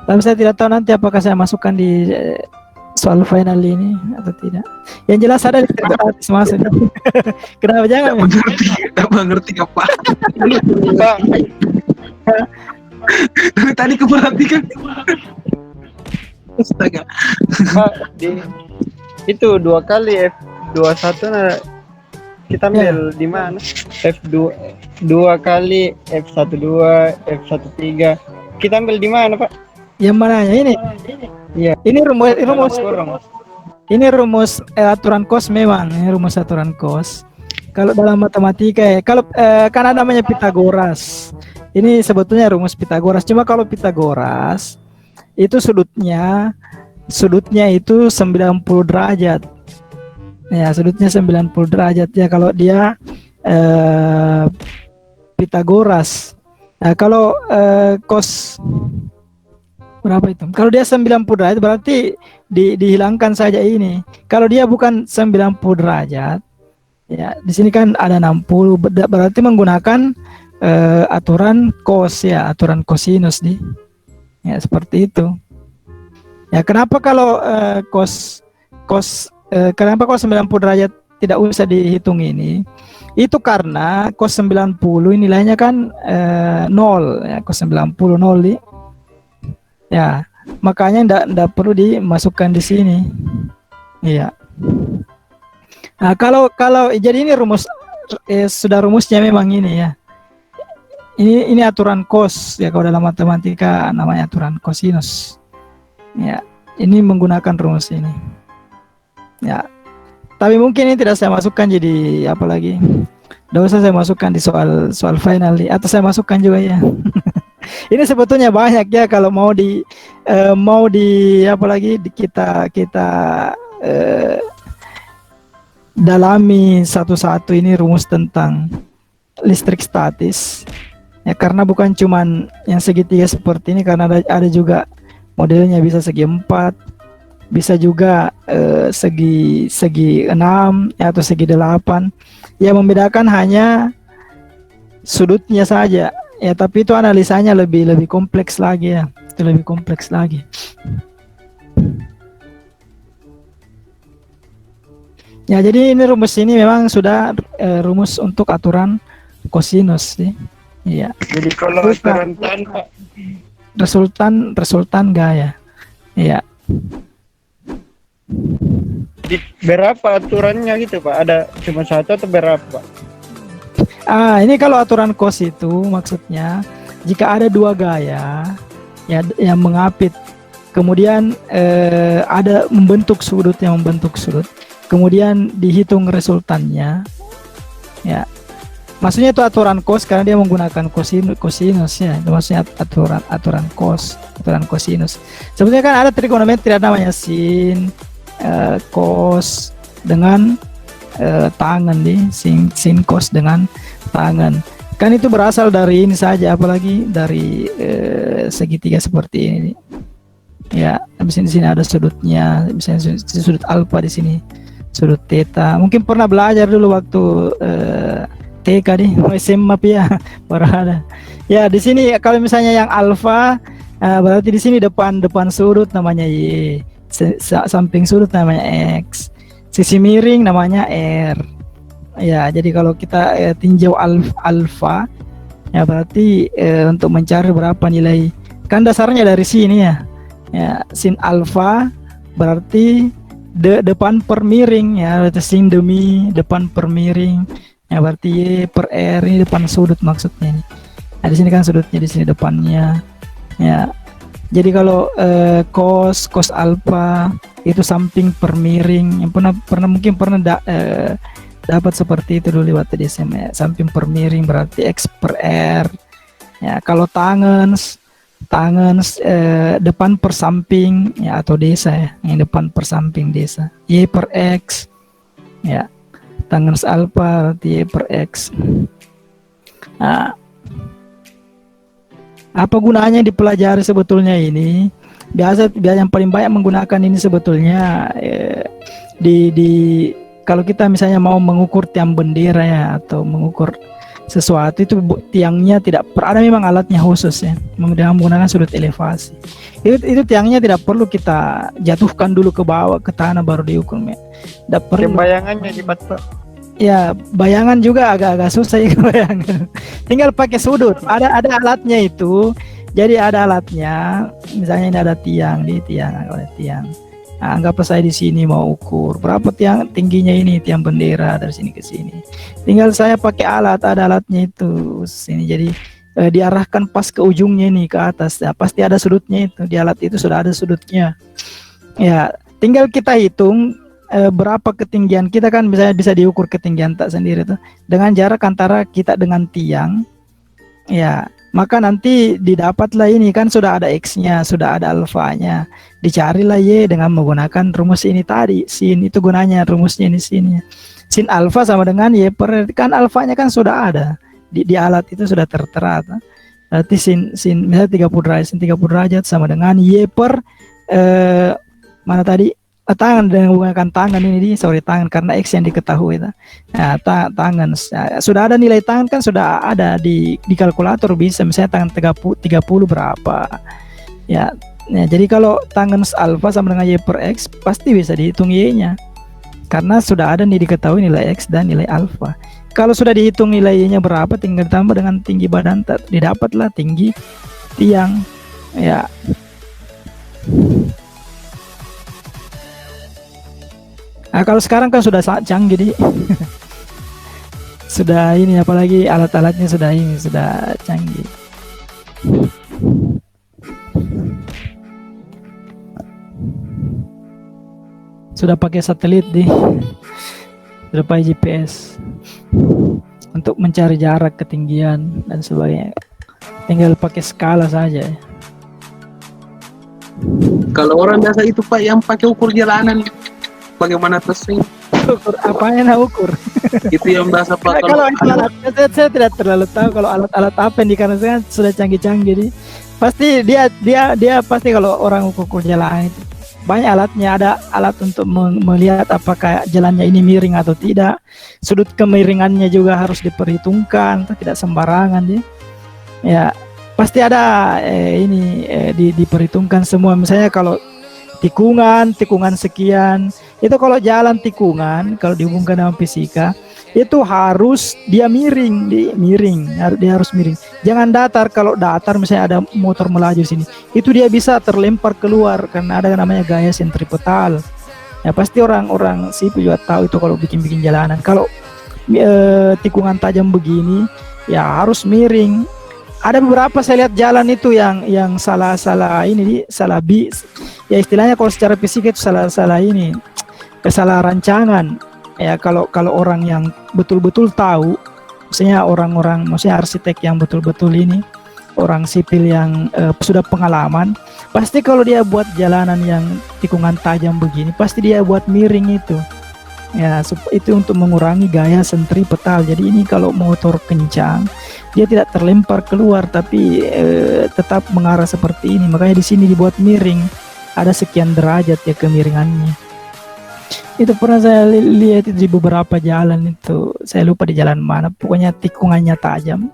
Tapi saya tidak tahu nanti apakah saya masukkan di soal final ini atau tidak. Yang jelas ada listrik statis masuk. Kenapa jangan? Tak mengerti apa. Pak, Dari tadi keperhatikan. Astaga. Pak, itu 2 kali F21 kita ambil di mana? F2 2 kali F12 F13 kita ambil di mana, Pak? Yang mananya ini? Iya. Ini rumus Kurang. ini rumus aturan kos memang. Ini rumus aturan kos. Kalau dalam matematika kalau kan ada namanya Pitagoras. Ini sebetulnya rumus Pitagoras. Cuma kalau Pitagoras itu sudutnya itu 90 derajat. Ya, sudutnya 90 derajat ya kalau dia Pitagoras. Nah, kalau cos berapa itu? Kalau dia 90 derajat berarti dihilangkan saja ini. Kalau dia bukan 90 derajat, ya di sini kan ada 60 berarti menggunakan aturan cos ya, aturan cosinus nih. Ya, seperti itu. Ya, kenapa kalau kenapa kalau 90 derajat tidak usah dihitung ini? Itu karena cos 90 nilainya kan 0 ya, cos 90 0 nih. Ya, makanya ndak perlu dimasukkan di sini. Iya. Nah, kalau jadi ini rumus sudah rumusnya memang ini ya. Ini aturan cos ya, kalau dalam matematika namanya aturan cosinus. Ya, ini menggunakan rumus ini. Ya. Tapi mungkin ini tidak saya masukkan jadi apa lagi? Tidak usah saya masukkan di soal final atau saya masukkan juga ya. Ini sebetulnya banyak ya kalau mau di apa lagi kita dalami satu-satu ini rumus tentang listrik statis. Ya, karena bukan cuman yang segitiga seperti ini, karena ada juga modelnya bisa segi 4, bisa juga segi 6 ya, atau segi 8. Yang membedakan hanya sudutnya saja. Ya, tapi itu analisanya lebih kompleks lagi ya. Itu lebih kompleks lagi. Ya, jadi ini rumus ini memang sudah rumus untuk aturan cosinus sih. Iya. Jadi kalau aturan tan, Pak, resultan gaya. Iya. berapa aturannya gitu, Pak? Ada cuma satu atau berapa? Ini kalau aturan cos itu maksudnya jika ada 2 gaya ya yang mengapit, kemudian ada membentuk sudut, kemudian dihitung resultannya ya. Maksudnya itu aturan cos karena dia menggunakan cosinus ya. Itu maksudnya aturan cosinus. Sebetulnya kan ada trigonometri, ada namanya sin, cos dengan tangan nih, sin cos dengan tangan. Kan itu berasal dari ini saja, apalagi dari segitiga seperti ini. Ya, habis di sini ada sudutnya, misalnya sudut alfa di sini, sudut theta. Mungkin pernah belajar dulu waktu TK nih, SMA ya, ada. Ya, di sini kalau misalnya yang alfa, berarti di sini depan sudut namanya Y, samping sudut namanya X, sisi miring namanya R. Ya, jadi kalau kita tinjau alfa, ya berarti untuk mencari berapa nilai, kan dasarnya dari sini ya. Ya, sin alfa berarti depan per miring ya, berarti sin demi depan per miring. Ya, berarti Y per R ini depan sudut maksudnya ini. Nah, di sini kan sudutnya, di sini depannya. Ya. Jadi kalau cos alfa itu samping per miring. Yang mungkin pernah dapat seperti itu dulu waktu di SMA. Samping per miring berarti X per R. Ya, kalau tangan depan per samping ya, atau desa ya, yang depan per samping desa. Y per X. Ya. Tangen alfa berarti Y per X. Nah, apa gunanya dipelajari sebetulnya ini? Biasa yang paling banyak menggunakan ini sebetulnya kalau kita misalnya mau mengukur tiang bendera ya atau mengukur sesuatu itu tiangnya tidak ada memang alatnya khusus ya, dengan menggunakan sudut elevasi. Itu tiangnya tidak perlu kita jatuhkan dulu ke bawah ke tanah baru diukur ya. Tidak perlu. Bayangannya di Pak. Ya, bayangan juga agak-agak susah ya bayangan. Tinggal pakai sudut. Ada alatnya itu. Jadi ada alatnya. Misalnya ini ada tiang di tiang, ada tiang. Nah, anggaplah saya di sini mau ukur berapa tiang tingginya ini tiang bendera dari sini ke sini. Tinggal saya pakai alat, ada alatnya itu sini. Jadi diarahkan pas ke ujungnya ini ke atas. Ya, pasti ada sudutnya itu. Di alat itu sudah ada sudutnya. Ya, tinggal kita hitung berapa ketinggian kita kan bisa diukur ketinggian tak sendiri tuh dengan jarak antara kita dengan tiang. Ya, maka nanti didapatlah ini kan sudah ada X-nya, sudah ada alfanya. Dicarilah Y dengan menggunakan rumus ini tadi. Sin itu gunanya rumusnya ini sin. Sin alfa sama dengan Y per kan alfanya kan sudah ada. Di alat itu sudah tertera. Berarti sin misalnya 30 derajat, sin 30 derajat sama dengan Y per mana tadi? Tangan dengan menggunakan tangan ini tangan karena X yang diketahui. Nah, tangan sudah ada nilai tangan kan sudah ada di kalkulator bisa misalnya tangan 30 berapa ya. Nah, jadi kalau tangan alfa sama dengan Y per X pasti bisa dihitung Y-nya karena sudah ada nih diketahui nilai X dan nilai alfa. Kalau sudah dihitung nilai Y-nya berapa tinggal ditambah dengan tinggi badan didapatlah tinggi tiang ya. Nah, kalau sekarang kan sudah sangat canggih sudah ini apalagi alat-alatnya sudah canggih. Sudah pakai satelit sudah pakai GPS untuk mencari jarak, ketinggian dan sebagainya. Tinggal pakai skala saja. Kalau orang biasa itu Pak yang pakai ukur jalanan bagaimana tesnya? Ukur apanya ukur? Itu yang biasa Pak. Kalau alat saya tidak terlalu tahu kalau alat apa yang dikarenakan sudah canggih-canggih pasti dia pasti kalau orang ukur jalan itu banyak alatnya. Ada alat untuk melihat apakah jalannya ini miring atau tidak. Sudut kemiringannya juga harus diperhitungkan, tidak sembarangan dia. Ya pasti ada diperhitungkan semua. Misalnya kalau tikungan sekian itu kalau jalan tikungan kalau dihubungkan dengan fisika itu harus dia dia harus miring, jangan datar. Kalau datar misalnya ada motor melaju sini itu dia bisa terlempar keluar karena ada namanya gaya sentripetal ya. Pasti orang sipil juga tahu itu kalau bikin jalanan. Kalau tikungan tajam begini ya harus miring. Ada beberapa saya lihat jalan itu yang salah bis ya, istilahnya kalau secara fisika itu salah rancangan ya. Kalau orang yang betul-betul tahu, maksudnya maksudnya arsitek yang betul-betul ini orang sipil yang sudah pengalaman, pasti kalau dia buat jalanan yang tikungan tajam begini pasti dia buat miring itu ya, itu untuk mengurangi gaya sentripetal. Jadi ini kalau motor kencang dia tidak terlempar keluar tapi tetap mengarah seperti ini. Makanya di sini dibuat miring, ada sekian derajat ya kemiringannya. Itu pernah saya lihat di beberapa jalan itu, saya lupa di jalan mana, pokoknya tikungannya tajam,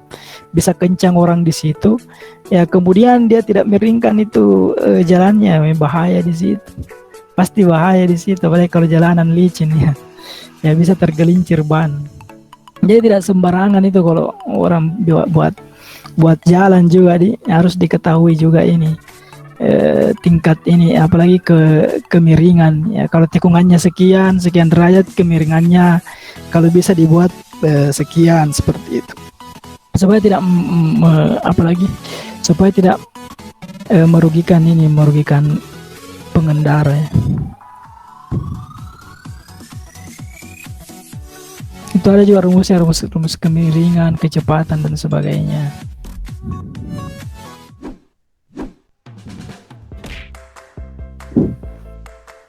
bisa kencang orang di situ ya. Kemudian dia tidak miringkan itu jalannya, bahaya di situ. Pasti bahaya di situ, apalagi kalau jalanan licin ya bisa tergelincir ban. Jadi tidak sembarangan itu kalau orang buat jalan juga harus diketahui juga ini tingkat ini, apalagi kemiringan ya. Kalau tikungannya sekian derajat kemiringannya kalau bisa dibuat sekian seperti itu supaya tidak supaya tidak merugikan pengendara ya. Itu ada juga rumus kemiringan, kecepatan dan sebagainya.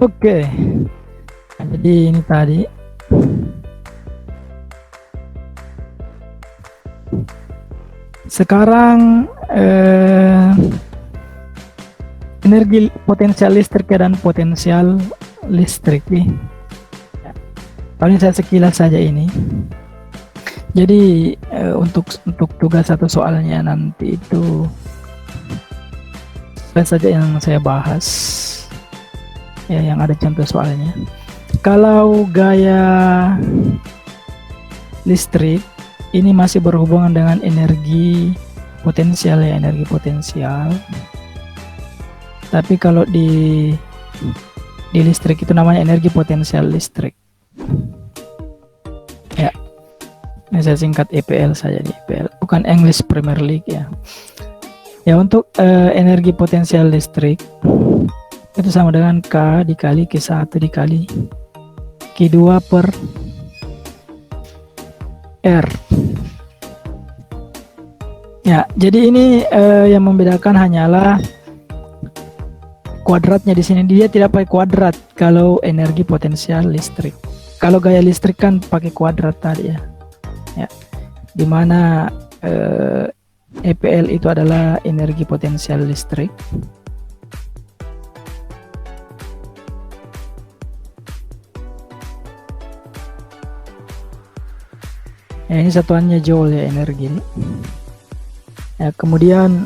Oke. Jadi ini tadi sekarang energi potensial listrik dan potensial listrik nih. Paling saya sekilas saja ini. Jadi untuk tugas satu soalnya nanti itu saja yang saya bahas ya, yang ada contoh soalnya. Kalau gaya listrik ini masih berhubungan dengan energi potensial ya, energi potensial. Tapi kalau di listrik itu namanya energi potensial listrik. Ya, ini saya singkat EPL saja di EPL, bukan English Premier League ya. Ya, untuk energi potensial listrik itu sama dengan K dikali Q1 dikali Q2 per R. Ya, jadi ini yang membedakan hanyalah kuadratnya di sini. Dia tidak pakai kuadrat kalau energi potensial listrik. Kalau gaya listrik kan pakai kuadrat tadi ya. Ya, dimana EPL itu adalah energi potensial listrik. Ya, ini satuannya joule ya, energi. Ya, kemudian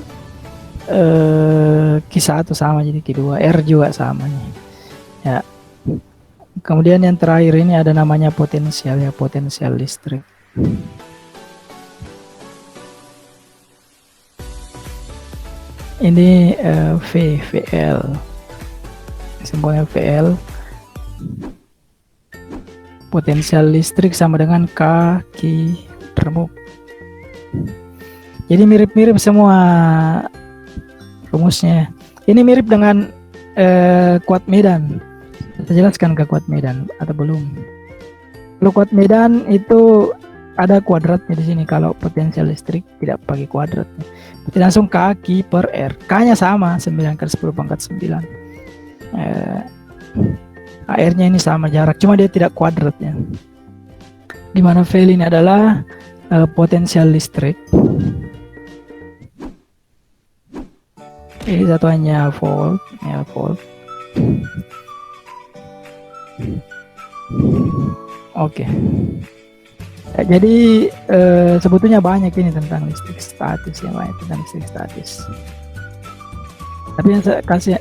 Q1 sama, jadi Q2, R juga sama nih. Ya. Kemudian yang terakhir ini ada namanya potensial ya, potensial listrik. Ini VL, simbolnya VL. Potensial listrik sama dengan K remuk. Jadi mirip-mirip semua rumusnya. Ini mirip dengan kuat medan. Saya jelaskan ke kuat medan atau belum? Kalau kuat medan itu ada kuadratnya di sini. Kalau potensial listrik tidak pakai kuadratnya. Berarti langsung K per R. K-nya sama 9 kali 10 pangkat 9. R-nya ini sama jarak, cuma dia tidak kuadratnya. Dimana V ini adalah potensial listrik. Ini satuannya volt, ya volt. Oke. Ya, jadi sebetulnya banyak ini tentang listrik statis ya, banyak tentang listrik statis. Tapi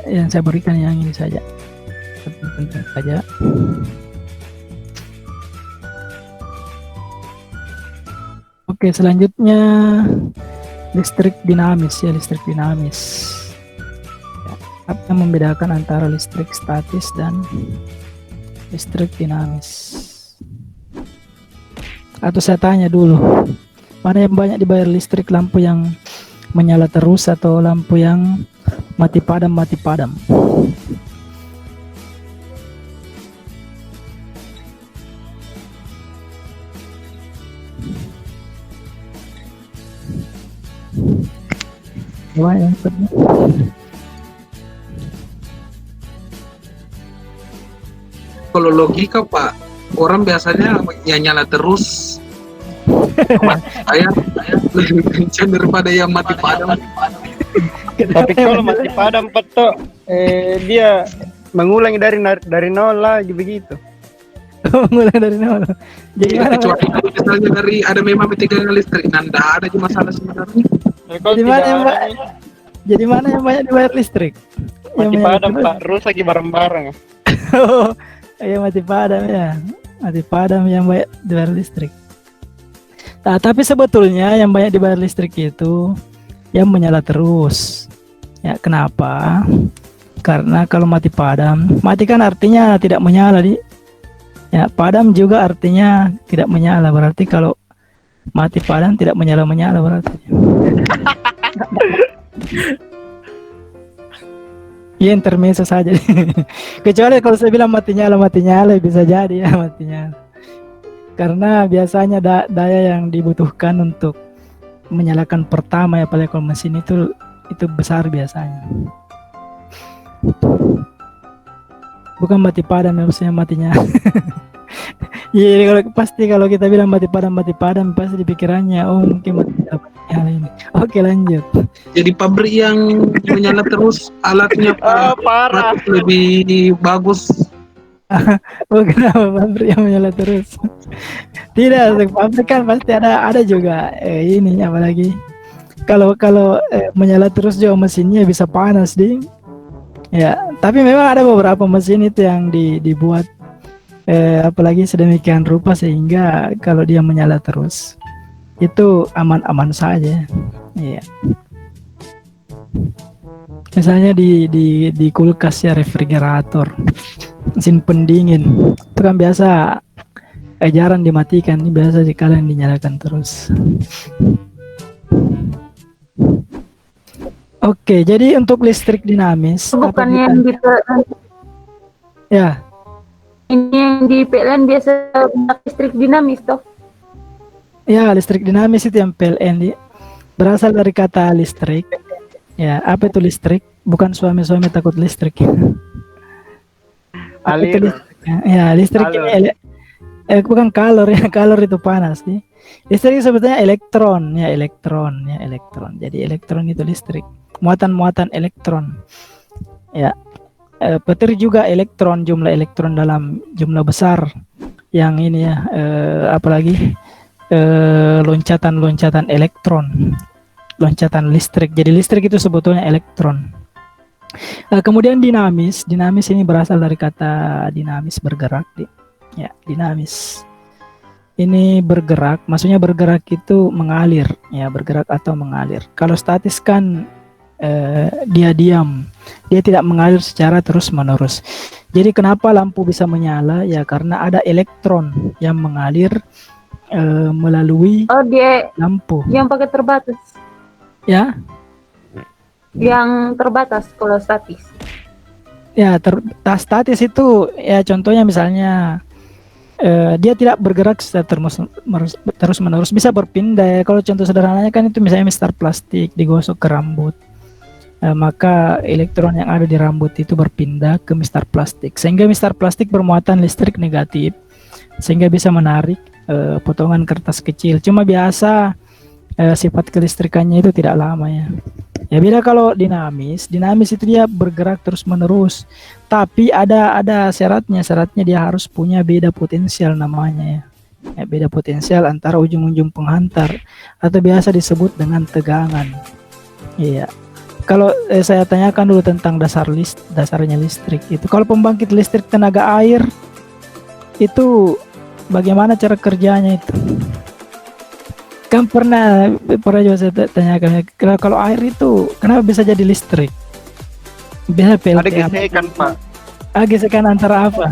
yang saya berikan yang ini saja. Penting saja. Oke, selanjutnya listrik dinamis ya, listrik dinamis. Ya, apa yang membedakan antara listrik statis dan listrik dinamis? Atau saya tanya dulu, mana yang banyak dibayar listrik, lampu yang menyala terus atau lampu yang mati padam? Wah, yang Kalau logika Pak, orang biasanya yang nyala terus. Saya lebih kencang daripada yang mati padam. Tapi kalau mati padam petok, dia mengulangi dari nol lagi begitu. Mulai dari nol. Jadi Ya, kecuali kalau misalnya dari ada memang ketinggalan listrik, nanda ada aja masalah sebenarnya. Jadi mana yang banyak dibayar listrik? Mati padam Pak, rusak bareng-bareng. Oh, ya mati padam ya. Mati padam yang banyak dibayar listrik. Nah, tapi sebetulnya yang banyak dibayar listrik itu yang menyala terus. Ya, kenapa? Karena kalau mati padam, mati kan artinya tidak menyala di. Ya, padam juga artinya tidak menyala. Berarti kalau mati padam tidak menyala berarti. Ya, intermezzo saja. Kecuali kalau saya bilang mati nyala bisa jadi ya mati nyala. Karena biasanya daya yang dibutuhkan untuk menyalakan pertama ya, apalagi kalau mesin itu besar biasanya. Bukan mati padam, maksudnya mati nyala. Iya, kalau kita bilang mati padam pasti di pikirannya mungkin mati nyala ini. Oke, lanjut. Jadi pabrik yang menyala terus alatnya parah. lebih bagus Oh, kenapa pabrik yang menyala terus? Tidak, untuk pabrik kan pasti ada juga ini apalagi kalau kalau menyala terus juga mesinnya bisa panas ding. Ya, tapi memang ada beberapa mesin itu yang dibuat apalagi sedemikian rupa sehingga kalau dia menyala terus itu aman-aman saja. Iya. Misalnya di kulkas ya, refrigerator, mesin pendingin itu kan biasa jarang dimatikan, ini biasa sekalian dinyalakan terus. Oke, jadi untuk listrik dinamis Bukan yang di PLN. ya, Ini yang di PLN biasa listrik dinamis toh. ya listrik dinamis itu yang PLN berasal dari kata listrik. Ya, apa itu listrik? Bukan suami-suami takut listrik. Apa itu Aliran. listrik? Ya, listrik ini bukan kalor ya, kalor itu panas nih. Listrik sebetulnya elektron ya, elektron. Jadi elektron itu listrik, muatan-muatan elektron. Ya, petir juga elektron, jumlah elektron dalam jumlah besar. Yang ini ya, apalagi loncatan-loncatan elektron. Loncatan listrik. Jadi listrik itu sebetulnya elektron. Kemudian dinamis ini berasal dari kata dinamis, bergerak. Ya, dinamis. Ini bergerak, maksudnya bergerak itu mengalir, ya bergerak atau mengalir. Kalau statis kan dia diam, dia tidak mengalir secara terus-menerus. Jadi kenapa lampu bisa menyala? Ya karena ada elektron yang mengalir melalui Dia lampu. yang pakai terbatas. Ya. Yang terbatas kalau statis. Ya, statis itu ya contohnya misalnya dia tidak bergerak secara terus-menerus, bisa berpindah. Kalau contoh sederhananya kan itu misalnya mistar plastik digosok ke rambut, maka elektron yang ada di rambut itu berpindah ke mistar plastik, sehingga mistar plastik bermuatan listrik negatif, sehingga bisa menarik potongan kertas kecil. Cuma biasa sifat kelistrikannya itu tidak lama ya. Ya beda kalau dinamis itu dia bergerak terus menerus. Tapi ada syaratnya dia harus punya beda potensial namanya ya. Beda potensial antara ujung-ujung penghantar atau biasa disebut dengan tegangan. Iya. Kalau saya tanyakan dulu tentang dasarnya listrik itu. Kalau pembangkit listrik tenaga air itu bagaimana cara kerjanya itu? Kan pernah juga saya tanyakan, kalau air itu kenapa bisa jadi listrik? Bisa Ada PLTA. gesekan, Pak. Gesekan antara apa?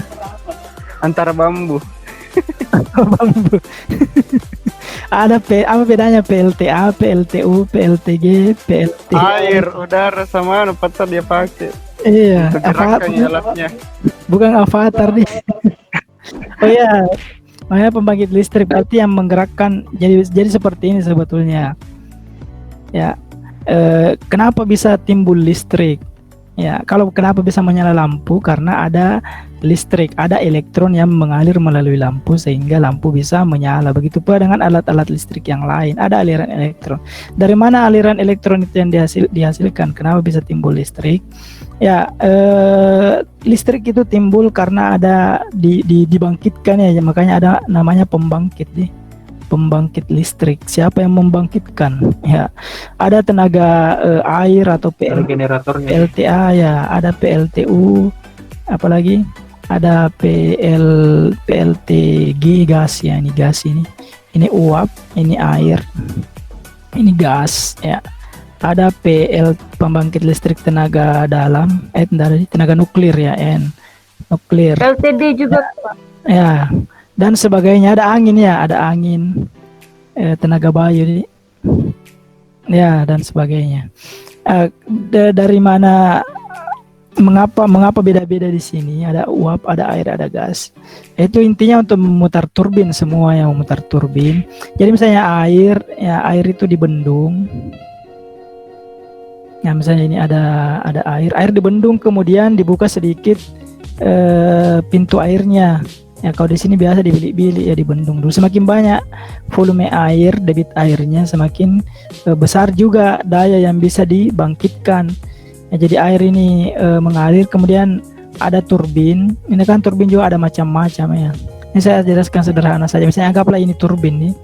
Antara bambu. Bambu. Apa bedanya PLTA, PLTU, PLTG, PLT? Air, udara sama apa dia pakai. Iya, Untuk gerakan alatnya. bukan avatar nih. Oh iya, makanya pembangkit listrik berarti yang menggerakkan. Jadi seperti ini sebetulnya. Ya, kenapa bisa timbul listrik? Ya, kalau kenapa bisa menyala lampu? Karena ada listrik, ada elektron yang mengalir melalui lampu sehingga lampu bisa menyala. Begitu pula dengan alat-alat listrik yang lain, ada aliran elektron. Dari mana aliran elektron itu yang dihasilkan? Kenapa bisa timbul listrik? Ya, listrik itu timbul karena ada dibangkitkan ya, makanya ada namanya pembangkit nih. Pembangkit listrik. Siapa yang membangkitkan? Ya, ada tenaga air atau generatornya. PLTA ya, ada PLTU, apalagi ada PLTG gas ya, ini gas ini uap, ini air, ini gas ya. Ada pembangkit listrik tenaga dalam, tenaga nuklir ya, nuklir. LTD juga Pak. Ya, dan sebagainya. Ada angin ya, ada angin, tenaga bayu ya, dan sebagainya. Dari mana, mengapa beda-beda di sini? Ada uap, ada air, ada gas. Itu intinya untuk memutar turbin, semua yang memutar turbin. Jadi misalnya air itu dibendung. Nah, misalnya ini ada air dibendung, kemudian dibuka sedikit pintu airnya. Ya, kalau di sini biasa dibilik-bilik ya, dibendung dulu. Semakin banyak volume air, debit airnya, semakin besar juga daya yang bisa dibangkitkan. Ya, jadi air ini mengalir, kemudian ada turbin. Ini kan turbin juga ada macam-macam ya. Ini saya jelaskan sederhana saja. Misalnya anggaplah ini turbin nih,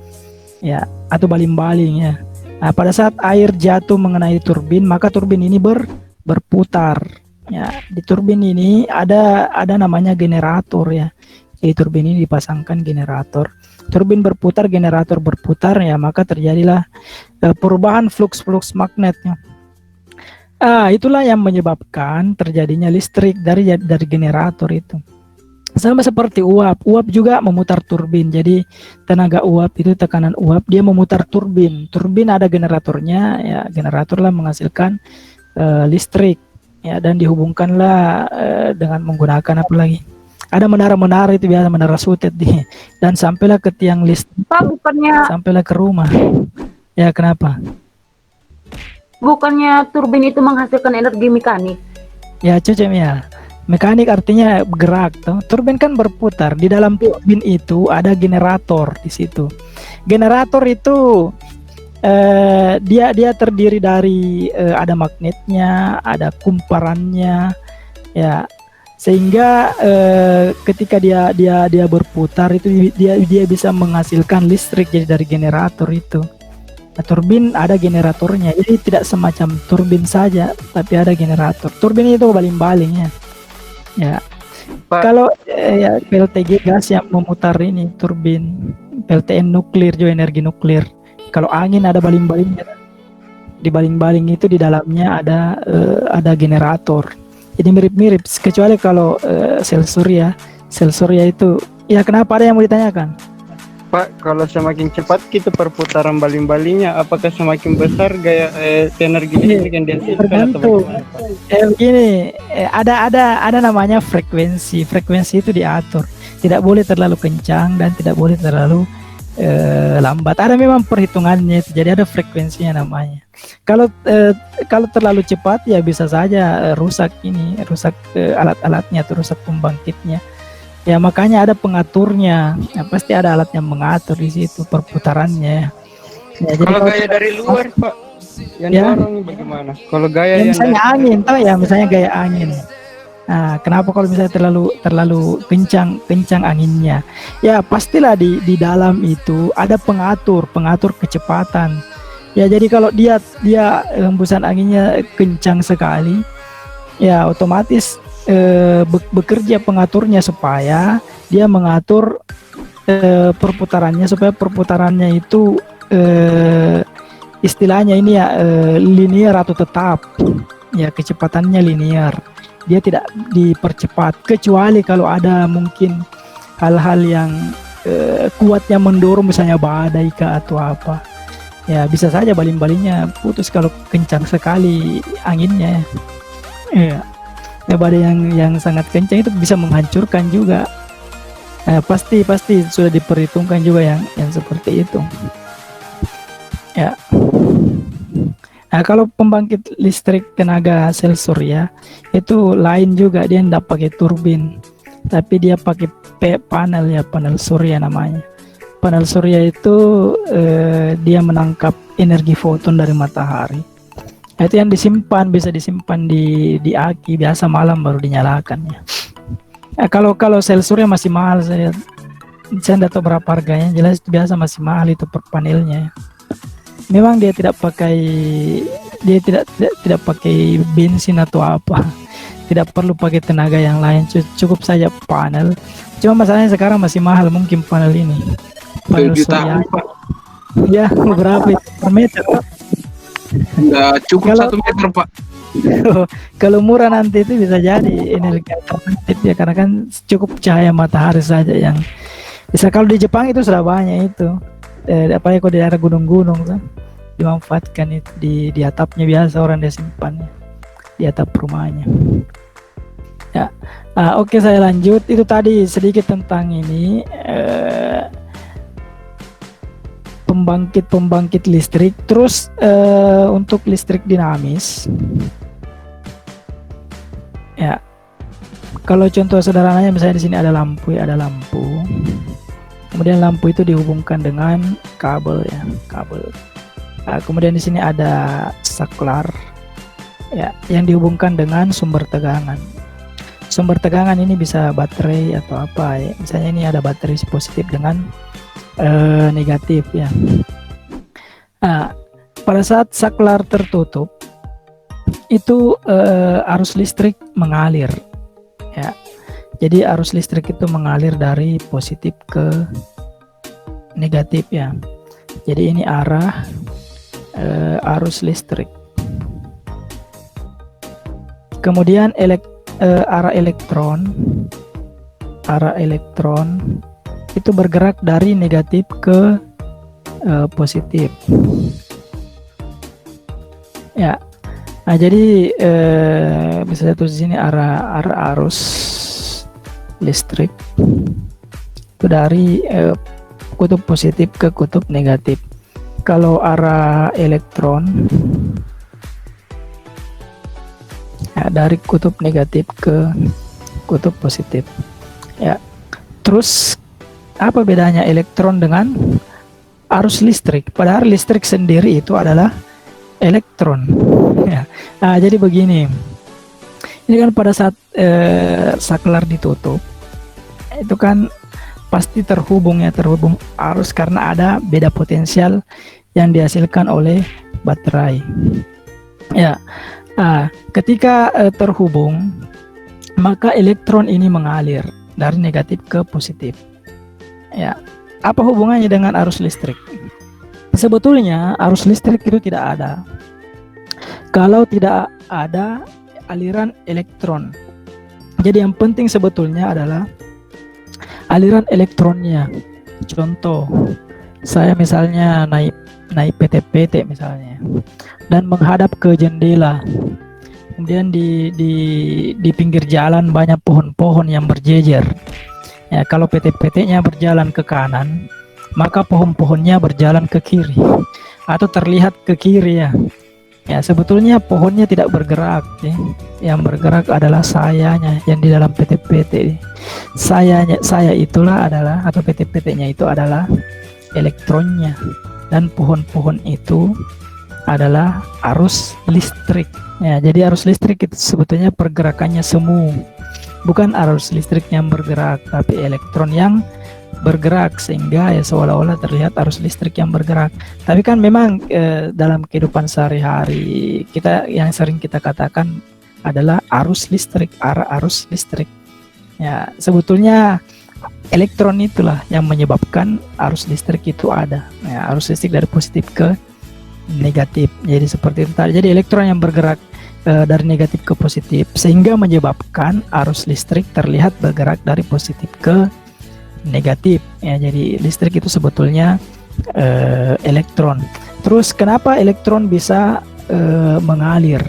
ya, atau baling-baling ya. Nah, pada saat air jatuh mengenai turbin, maka turbin ini berputar. Ya, di turbin ini ada namanya generator ya. Jadi turbin ini dipasangkan generator. Turbin berputar, generator berputar ya, maka terjadilah perubahan flux magnetnya. Itulah yang menyebabkan terjadinya listrik dari generator itu. Sama seperti uap. Uap juga memutar turbin. Jadi tenaga uap itu, tekanan uap, dia memutar turbin. Turbin ada generatornya ya, generatorlah menghasilkan listrik ya, dan dihubungkanlah dengan menggunakan apa lagi? Ada menara-menara itu biasa, menara sutet dan sampailah ke tiang listrik. Pak, bukannya Sampailah ke rumah. Ya, kenapa? bukannya turbin itu menghasilkan energi mekanik? Ya, cocok ya. Mekanik artinya bergerak toh. Turbin kan berputar. Di dalam turbin itu ada generator di situ. Generator itu dia terdiri dari ada magnetnya, ada kumparannya, ya, sehingga ketika dia berputar itu dia bisa menghasilkan listrik jadi dari generator itu. Nah, turbin ada generatornya, jadi tidak semacam turbin saja, tapi ada generator. Turbin itu baling-baling ya. Ya, Pak. kalau ya, PLTG gas yang memutar ini turbin, PLTN nuklir juga energi nuklir. Kalau angin ada baling-balingnya. Di baling-baling itu di dalamnya ada generator. Jadi mirip-mirip. Kecuali kalau sel surya itu, ya kenapa, ada yang mau ditanyakan? Pak, kalau semakin cepat gitu perputaran baling-balingnya, apakah semakin besar gaya energi listrik yang dihasilkan atau Tergantung. bagaimana? Begini, ada namanya frekuensi. Frekuensi itu diatur. Tidak boleh terlalu kencang dan tidak boleh terlalu lambat. Ada memang perhitungannya itu. Jadi ada frekuensinya namanya. Kalau terlalu cepat ya bisa saja rusak alat-alatnya atau rusak pembangkitnya. Ya makanya ada pengaturnya. Ya, pasti ada alat yang mengatur di situ perputarannya. Ya, jadi Kalau gaya dari luar, Pak, yang Ya. dorong bagaimana? Kalau gaya ya yang misalnya dari angin, tahu ya, misalnya gaya angin. Nah, kenapa kalau misalnya terlalu kencang anginnya? Ya pastilah di dalam itu ada pengatur kecepatan. Ya jadi kalau dia hembusan anginnya kencang sekali, ya otomatis bekerja pengaturnya supaya dia mengatur perputarannya, supaya perputarannya itu istilahnya ini ya linear atau tetap. Ya kecepatannya linear. Dia tidak dipercepat, kecuali kalau ada mungkin hal-hal yang kuatnya mendorong, misalnya badai kah atau apa. Ya bisa saja baling-balingnya putus kalau kencang sekali anginnya. Ya, badai yang sangat kencang itu bisa menghancurkan juga. Pasti sudah diperhitungkan juga yang seperti itu. Ya. Nah, kalau pembangkit listrik tenaga sel surya itu lain juga, dia tidak pakai turbin, tapi dia pakai panel ya, panel surya namanya. Panel surya itu dia menangkap energi foton dari matahari. Itu yang bisa disimpan di aki, biasa malam baru dinyalakan ya. Kalau sel surya masih mahal, saya tidak tahu berapa harganya, jelas biasa masih mahal itu per panelnya. Memang dia tidak pakai bensin atau apa, tidak perlu pakai tenaga yang lain, cukup saja panel. Cuma masalahnya sekarang masih mahal mungkin panel ini. Panel surya. Ya berapa itu per meter? Nggak cukup Kalau- 1 meter, Pak. Kalau murah nanti itu bisa jadi energi alternatif ya, karena kan cukup cahaya matahari saja yang bisa. Kalau di Jepang itu sudah banyak itu. Apalagi kalau di daerah gunung-gunung kan dimanfaatkan itu di atapnya, biasa orang dia simpan di atap rumahnya. Ya, oke, saya lanjut. Itu tadi sedikit tentang ini pembangkit listrik. Terus untuk listrik dinamis, ya kalau contoh sederhananya misalnya di sini ada lampu. Kemudian lampu itu dihubungkan dengan kabel ya, kabel. Kemudian di sini ada saklar ya, yang dihubungkan dengan sumber tegangan. sumber tegangan ini bisa baterai atau apa ya. Misalnya ini ada baterai positif dengan negatif ya. Nah, pada saat saklar tertutup itu arus listrik mengalir ya. Jadi arus listrik itu mengalir dari positif ke negatif ya. Jadi ini arah arus listrik. Kemudian arah elektron itu bergerak dari negatif ke positif ya. Nah, jadi bisa saya tulis di sini arah arus listrik itu dari kutub positif ke kutub negatif. Kalau arah elektron ya, dari kutub negatif ke kutub positif ya. Terus apa bedanya elektron dengan arus listrik? Padahal listrik sendiri itu adalah elektron ya. Nah, jadi begini, ini kan pada saat saklar ditutup itu kan pasti terhubung arus karena ada beda potensial yang dihasilkan oleh baterai ya. Nah, ketika terhubung maka elektron ini mengalir dari negatif ke positif ya. Apa hubungannya dengan arus listrik? Sebetulnya arus listrik itu tidak ada kalau tidak ada aliran elektron. Jadi yang penting sebetulnya adalah aliran elektronnya. Contoh, saya misalnya naik PT-PT misalnya dan menghadap ke jendela. Kemudian di pinggir jalan banyak pohon-pohon yang berjejer. Ya, kalau PT-PT-nya berjalan ke kanan, maka pohon-pohonnya berjalan ke kiri atau terlihat ke kiri ya. Ya, sebetulnya pohonnya tidak bergerak ya. Yang bergerak adalah sayanya yang di dalam PT-PT. Saya itulah adalah, atau PT-PT-nya itu adalah elektronnya, dan pohon-pohon itu adalah arus listrik ya. Jadi arus listrik itu sebetulnya pergerakannya semu, bukan arus listrik yang bergerak, tapi elektron yang bergerak, sehingga ya seolah-olah terlihat arus listrik yang bergerak. Tapi kan memang dalam kehidupan sehari-hari kita yang sering kita katakan adalah arus listrik, arah arus listrik ya. Sebetulnya elektron itulah yang menyebabkan arus listrik itu ada ya, arus listrik dari positif ke negatif. Jadi seperti itu tadi. Jadi elektron yang bergerak dari negatif ke positif sehingga menyebabkan arus listrik terlihat bergerak dari positif ke negatif ya. Jadi listrik itu sebetulnya elektron. Terus kenapa elektron bisa mengalir?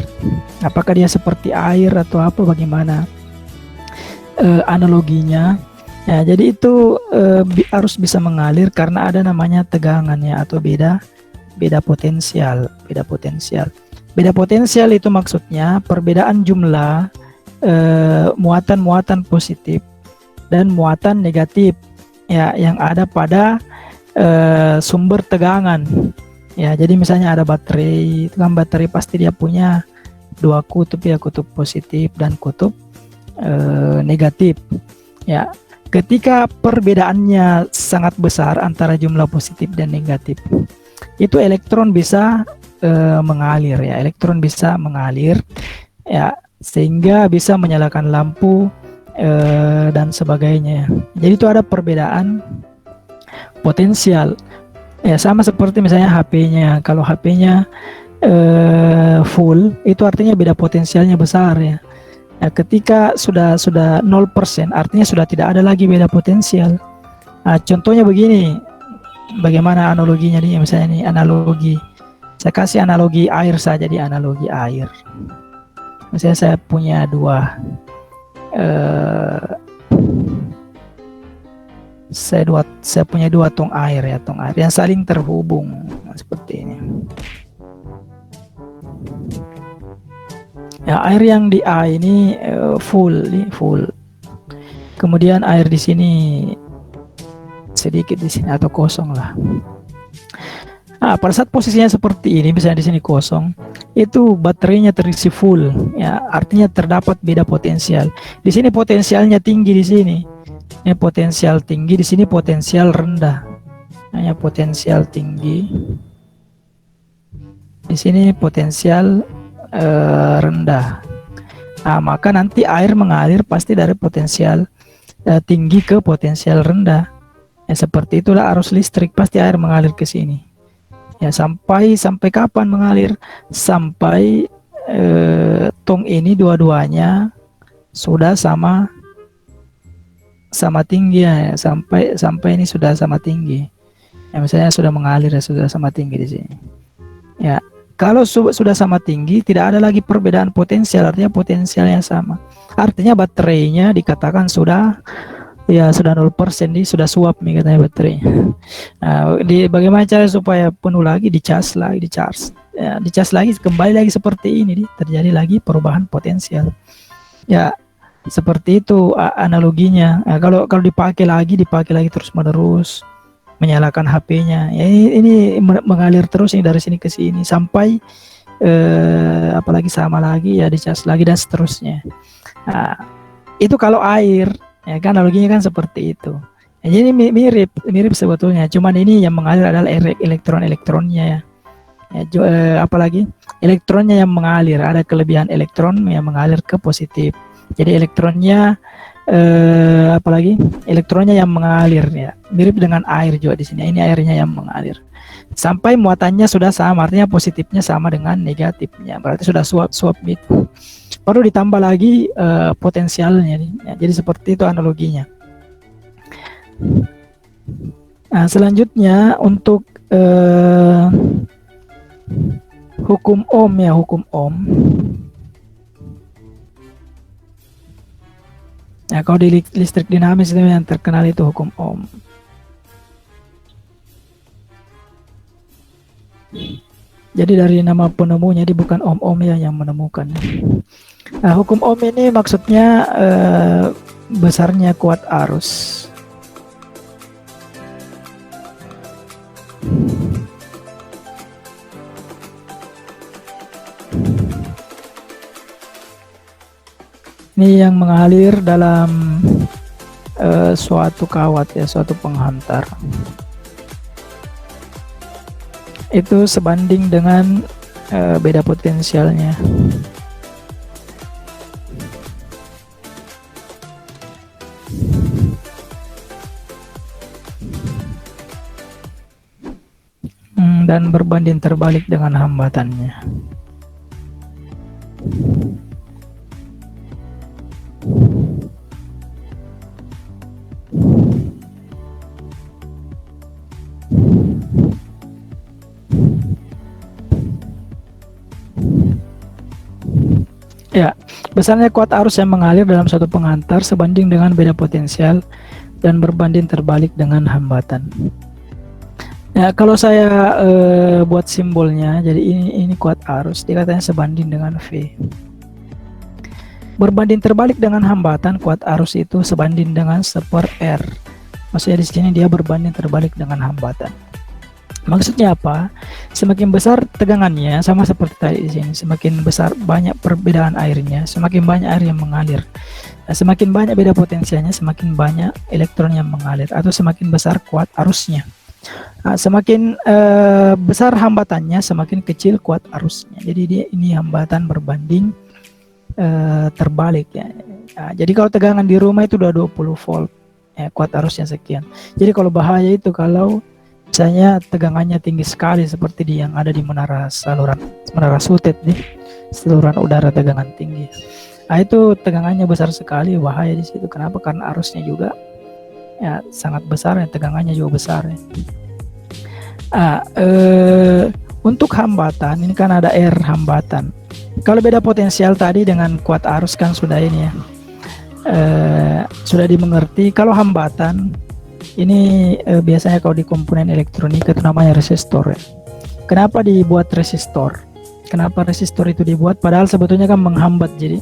Apakah dia seperti air atau apa, bagaimana analoginya ya? Jadi itu harus bisa mengalir karena ada namanya tegangan ya, atau beda potensial. Beda potensial itu maksudnya perbedaan jumlah muatan positif dan muatan negatif ya yang ada pada sumber tegangan ya. Jadi misalnya ada baterai, itu kan baterai pasti dia punya dua kutub ya, kutub positif dan kutub negatif ya. Ketika perbedaannya sangat besar antara jumlah positif dan negatif, itu elektron bisa mengalir ya, elektron bisa mengalir ya, sehingga bisa menyalakan lampu dan sebagainya. Jadi itu ada perbedaan potensial ya, sama seperti misalnya HP-nya. Kalau HP-nya full, itu artinya beda potensialnya besar ya. Nah, ketika sudah 0%, artinya sudah tidak ada lagi beda potensial. Nah, contohnya begini, bagaimana analoginya nih? Misalnya ini analogi, saya kasih analogi air saja, di analogi air. Misalnya saya punya saya punya dua tong air ya, tong air yang saling terhubung seperti ini. Ya, air yang di A ini full. Kemudian air di sini sedikit di sini atau kosong lah. Nah, pada saat posisinya seperti ini, misalnya di sini kosong, itu baterainya terisi full, ya, artinya terdapat beda potensial. Di sini potensialnya tinggi di sini, ini potensial tinggi, di sini potensial rendah. Hanya potensial tinggi, di sini potensial rendah. Nah, maka nanti air mengalir pasti dari potensial tinggi ke potensial rendah. Ya, seperti itulah arus listrik, pasti air mengalir ke sini. Ya, sampai kapan mengalir? Sampai tong ini dua-duanya sudah sama tinggi ya, sampai ini sudah sama tinggi. Ya, misalnya sudah mengalir ya, sudah sama tinggi di sini. Ya, kalau sudah sama tinggi, tidak ada lagi perbedaan potensial, artinya potensialnya sama. Artinya baterainya dikatakan sudah 0%, sudah suap nih katanya baterai. Nah, bagaimana cara supaya penuh lagi? Dicas lagi, dicas lagi, kembali lagi seperti ini, terjadi lagi perubahan potensial. Ya, seperti itu analoginya. Nah, kalau dipakai lagi terus menerus, menyalakan HP-nya, ya ini mengalir terus ini dari sini ke sini sampai apalagi sama lagi ya, dicas lagi dan seterusnya. Nah, itu kalau air. Ya kan, analoginya kan seperti itu. Ya, jadi mirip sebetulnya. Cuman ini yang mengalir adalah elektron-elektronnya ya. Apalagi elektronnya yang mengalir. Ada kelebihan elektron yang mengalir ke positif. Jadi elektronnya apalagi elektronnya yang mengalir ya. Mirip dengan air juga di sini. Ini airnya yang mengalir. Sampai muatannya sudah sama, artinya positifnya sama dengan negatifnya. Berarti sudah suap gitu. Baru ditambah lagi potensialnya nih. Ya, jadi seperti itu analoginya. Nah, selanjutnya untuk hukum Ohm ya, hukum Ohm. Nah, kalau di listrik dinamis itu yang terkenal itu hukum Ohm. Jadi dari nama penemunya, dia bukan Ohm ya yang menemukan. Nah, hukum Ohm ini maksudnya besarnya kuat arus. Ini yang mengalir dalam suatu kawat ya, suatu penghantar. Itu sebanding dengan beda potensialnya. Dan berbanding terbalik dengan hambatannya. Ya, besarnya kuat arus yang mengalir dalam suatu penghantar sebanding dengan beda potensial dan berbanding terbalik dengan hambatan. Ya, kalau saya buat simbolnya, jadi ini kuat arus, dikatanya sebanding dengan V. Berbanding terbalik dengan hambatan, kuat arus itu sebanding dengan 1/R. Maksudnya di sini dia berbanding terbalik dengan hambatan. Maksudnya apa? Semakin besar tegangannya, sama seperti tadi di sini. Semakin besar banyak perbedaan airnya, semakin banyak air yang mengalir. Nah, semakin banyak beda potensialnya, semakin banyak elektron yang mengalir, atau semakin besar kuat arusnya. Nah, semakin besar hambatannya, semakin kecil kuat arusnya. Jadi ini hambatan berbanding terbalik ya. Nah, jadi kalau tegangan di rumah itu udah 20 volt, ya, kuat arusnya sekian. Jadi kalau bahaya itu kalau misalnya tegangannya tinggi sekali seperti yang ada di menara sutet nih, saluran udara tegangan tinggi. Nah, itu tegangannya besar sekali, bahaya di situ. Kenapa? Karena arusnya juga ya sangat besar, ya, tegangannya juga besar ya. Untuk hambatan ini kan ada R hambatan. Kalau beda potensial tadi dengan kuat arus kan sudah ini ya, sudah dimengerti. Kalau hambatan ini biasanya kalau di komponen elektronik itu namanya resistor ya. Kenapa dibuat resistor? Kenapa resistor itu dibuat? Padahal sebetulnya kan menghambat. Jadi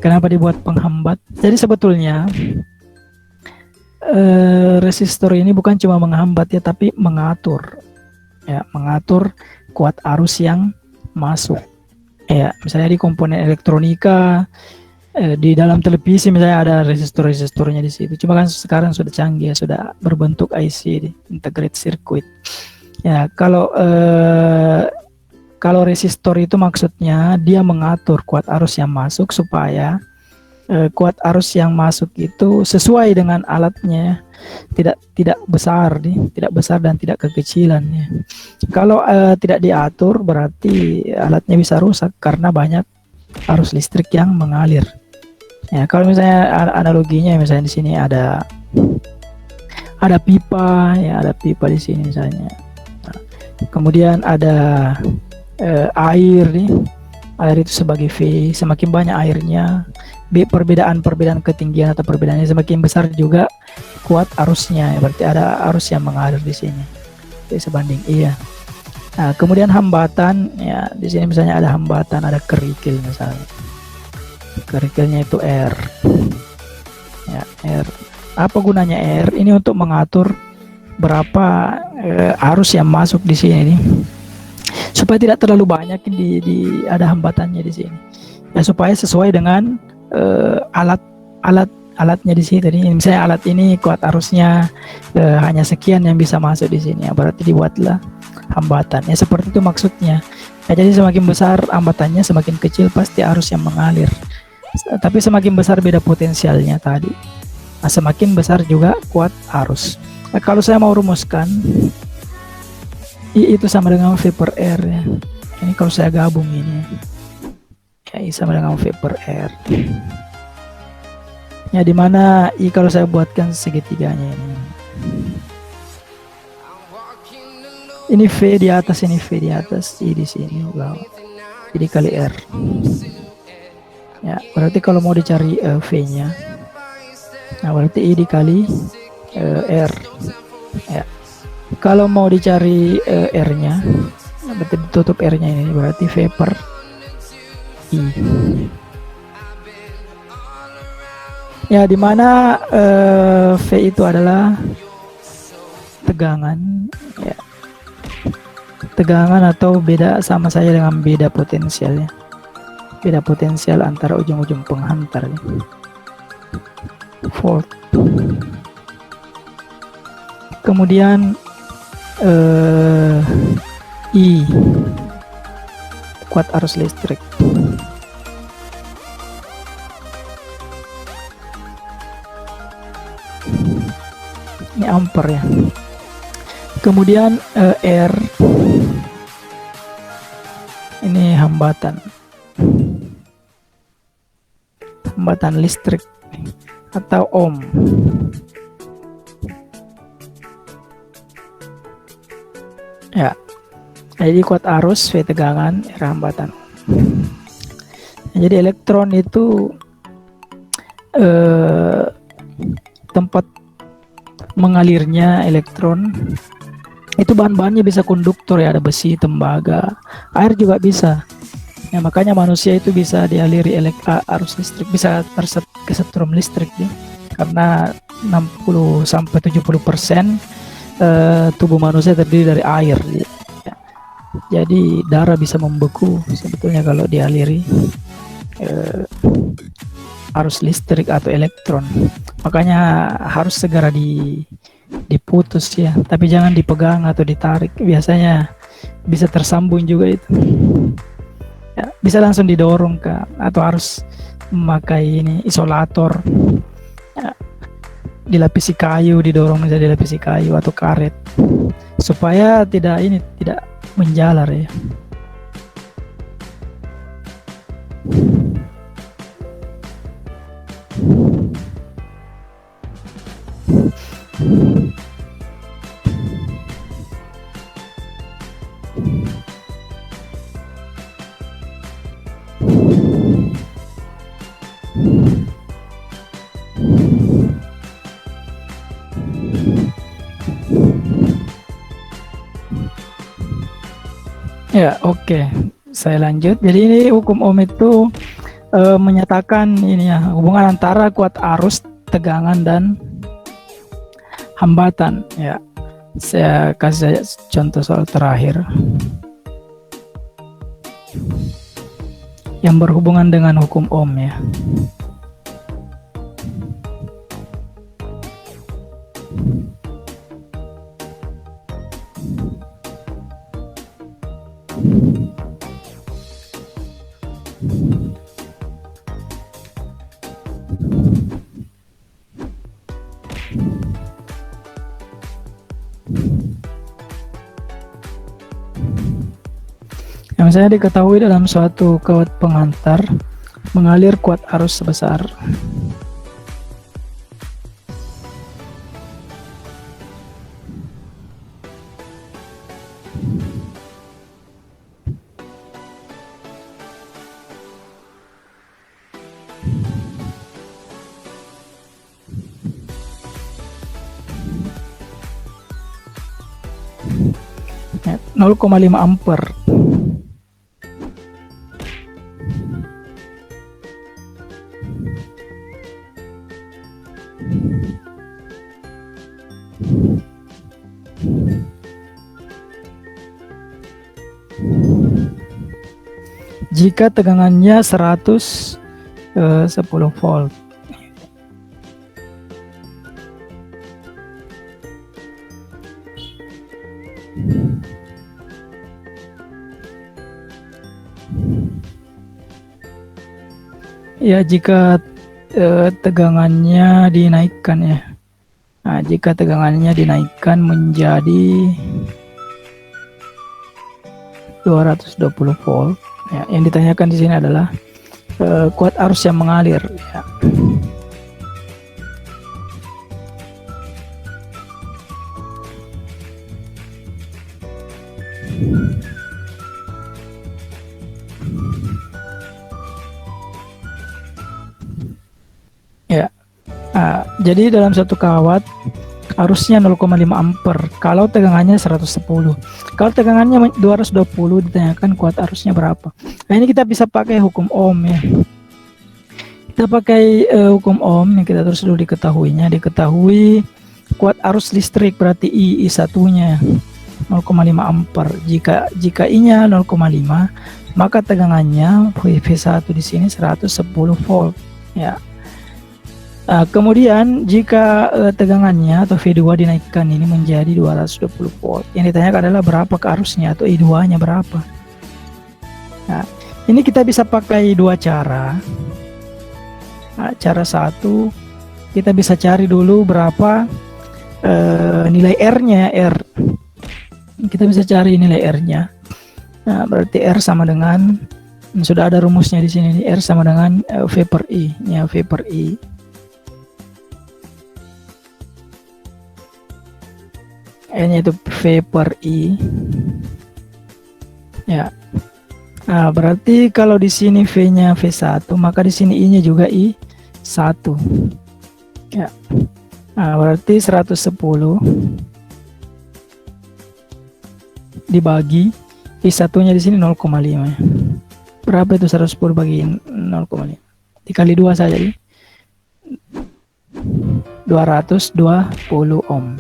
kenapa dibuat penghambat? Jadi sebetulnya resistor ini bukan cuma menghambat ya, tapi mengatur ya, mengatur kuat arus yang masuk ya. Misalnya di komponen elektronika, di dalam televisi misalnya ada resistor-resistornya di situ. Cuma kan sekarang sudah canggih ya, sudah berbentuk IC, integrated circuit ya. Kalau resistor itu maksudnya dia mengatur kuat arus yang masuk supaya kuat arus yang masuk itu sesuai dengan alatnya, tidak besar dan tidak kekecilan ya. Kalau tidak diatur berarti alatnya bisa rusak karena banyak arus listrik yang mengalir ya. Kalau misalnya analoginya, misalnya di sini ada pipa ya, ada pipa di sini misalnya. Nah, kemudian ada air nih. Air itu sebagai V, semakin banyak airnya, perbedaan ketinggian atau perbedaannya semakin besar juga kuat arusnya ya, berarti ada arus yang mengalir di sini. Jadi sebanding iya. Nah, kemudian hambatan ya, di sini misalnya ada hambatan, ada kerikil misalnya. Kerikilnya itu R. Ya, R. Apa gunanya R? Ini untuk mengatur berapa arus yang masuk di sini nih, supaya tidak terlalu banyak ada hambatannya di sini ya, supaya sesuai dengan alatnya di sini. Tadi misalnya alat ini kuat arusnya hanya sekian yang bisa masuk di sini ya, berarti dibuatlah hambatan ya, seperti itu maksudnya ya. Jadi semakin besar hambatannya, semakin kecil pasti arus yang mengalir, tapi semakin besar beda potensialnya tadi, nah, semakin besar juga kuat arus. Nah, kalau saya mau rumuskan, I itu sama dengan V per R ya. Ini kalau saya gabung ini ya, I sama dengan V per R ya, dimana I kalau saya buatkan segitiganya ini V di atas, ini V di atas, I di sini bawah, jadi kali R ya. Berarti kalau mau dicari V nya, nah berarti I dikali R ya. Kalau mau dicari R-nya, berarti ditutup R-nya ini, berarti V per I. Ya, dimana V itu adalah tegangan, ya. Tegangan atau beda sama saja dengan beda potensialnya. Beda potensial antara ujung-ujung penghantar. Ya. Volt. Kemudian I kuat arus listrik. Ini ampere ya. Kemudian R ini hambatan listrik atau ohm. Ya, jadi kuat arus, V tegangan, R hambatan. Jadi elektron itu tempat mengalirnya elektron itu bahan-bahannya bisa konduktor ya, ada besi, tembaga, air juga bisa. Ya, makanya manusia itu bisa dialiri arus listrik, bisa kesetrum listrik ya. Karena 60-70% tubuh manusia terdiri dari air ya. Jadi darah bisa membeku sebetulnya kalau dialiri arus listrik atau elektron. Makanya harus segera diputus ya, tapi jangan dipegang atau ditarik, biasanya bisa tersambung juga itu ya, bisa langsung didorong atau harus memakai ini isolator ya. Dilapisi kayu, didorong, bisa dilapisi kayu atau karet supaya tidak menjalar ya. Ya, oke. Saya lanjut. Jadi ini hukum Ohm itu menyatakan ini ya, hubungan antara kuat arus, tegangan dan hambatan ya. Saya kasih contoh soal terakhir yang berhubungan dengan hukum Ohm ya. Yang saya diketahui dalam suatu kawat pengantar mengalir kuat arus sebesar ya, 0,5 ampere. Jika tegangannya 110 volt. Ya, jika tegangannya dinaikkan ya. Nah, jika tegangannya dinaikkan menjadi 220 volt. Ya, yang ditanyakan di sini adalah kuat arus yang mengalir. Ya. Ya, jadi dalam satu kawat arusnya 0,5 ampere kalau tegangannya 110. Kalau tegangannya 220 ditanyakan kuat arusnya berapa. Nah, ini kita bisa pakai hukum Ohm ya. Kita pakai hukum Ohm yang kita terus dulu diketahuinya. Diketahui kuat arus listrik berarti I satunya 0,5 ampere. Jika I-nya 0,5 maka tegangannya V1 di sini 110 volt ya. Kemudian jika tegangannya atau V2 dinaikkan ini menjadi 220 volt. Yang ditanyakan adalah berapa ke arusnya atau I2-nya berapa. Nah, ini kita bisa pakai dua cara. Nah, cara satu, kita bisa cari dulu berapa nilai R-nya. Kita bisa cari nilai R-nya. Nah, berarti R sama dengan, sudah ada rumusnya di sini. R sama dengan V per I. Ya, V per I. N-nya itu V per I. Ya. Nah, berarti kalau di sini V-nya V1, maka di sini I-nya juga I1. Ya. Nah, berarti 110 dibagi I1-nya di sini 0,5. Berapa itu 110 bagi 0,5? Dikali 2 saja jadi 220 ohm.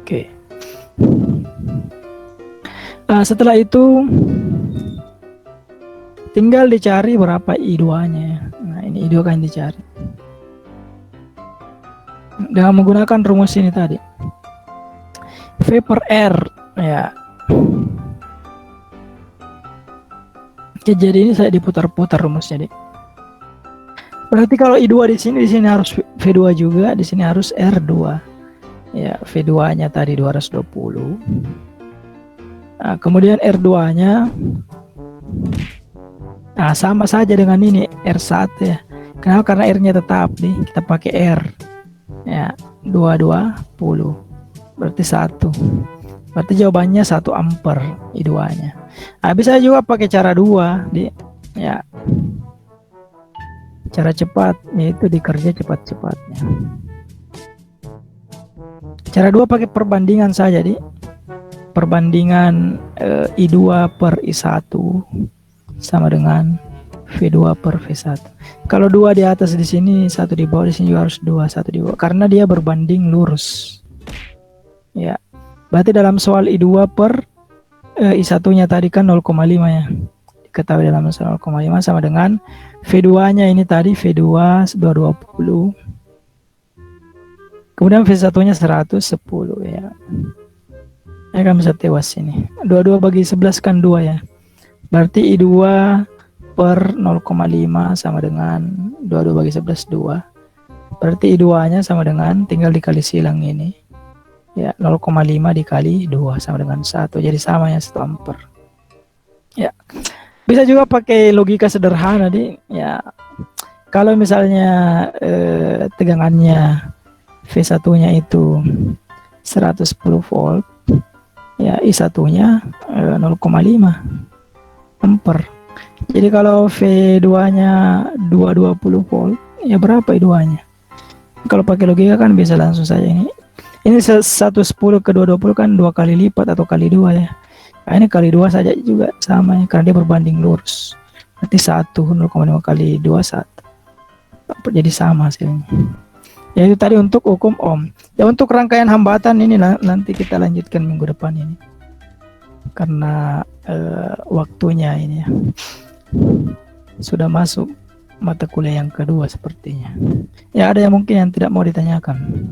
Oke. Setelah itu tinggal dicari berapa I2-nya. Nah, ini I2 kan dicari dengan menggunakan rumus ini tadi. V per R ya. Oke, jadi ini saya diputar-putar rumusnya deh. Berarti kalau I2 di sini harus V2 juga, di sini harus R2. Ya, V2-nya tadi 220. Nah, kemudian R2-nya sama saja dengan ini R1 ya. Kenapa? Karena R-nya tetap nih, kita pakai R. Ya, 220. Berarti 1. Berarti jawabannya 1 ampere I2-nya. Nah, bisa juga pakai cara 2 ya. Cara cepat yaitu dikerja cepat-cepatnya. Cara 2 pakai perbandingan saja perbandingan I2 per I1 sama dengan V2 per V1. Kalau 2 di atas di sini, 1 di bawah, di sini juga harus 2, 1 di bawah. Karena dia berbanding lurus. Ya. Berarti dalam soal I2 per I1-nya tadi kan 0,5 ya. Diketahui dalam soal 0,5 sama dengan V2-nya ini tadi V2 220. Kemudian V1-nya 110 ya. Ya kan bisa tewas ini. 22 bagi 11 kan 2 ya. Berarti I2 per 0,5 sama dengan 22 bagi 11 2. Berarti I2-nya sama dengan, tinggal dikali silang ini. Ya, 0,5 dikali 2 sama dengan 1. Jadi sama ya 1 ampere. Ya. Bisa juga pakai logika sederhana ya. Kalau misalnya tegangannya V1-nya itu 110 volt, ya I1-nya 0,5 ampere. Jadi kalau V2-nya 220 volt, ya berapa I2-nya? Kalau pakai logika kan bisa langsung saja ini. Ini 110 ke 220 kan 2 kali lipat atau kali 2 ya. Nah, ini kali 2 saja juga sama ya, karena dia berbanding lurus. Berarti 0,5 kali 2 1. Jadi sama hasilnya. Ya itu tadi untuk hukum Ohm. Ya untuk rangkaian hambatan ini nanti kita lanjutkan minggu depan ini. Karena waktunya ini ya. Sudah masuk mata kuliah yang kedua sepertinya. Ya ada yang mungkin yang tidak mau ditanyakan.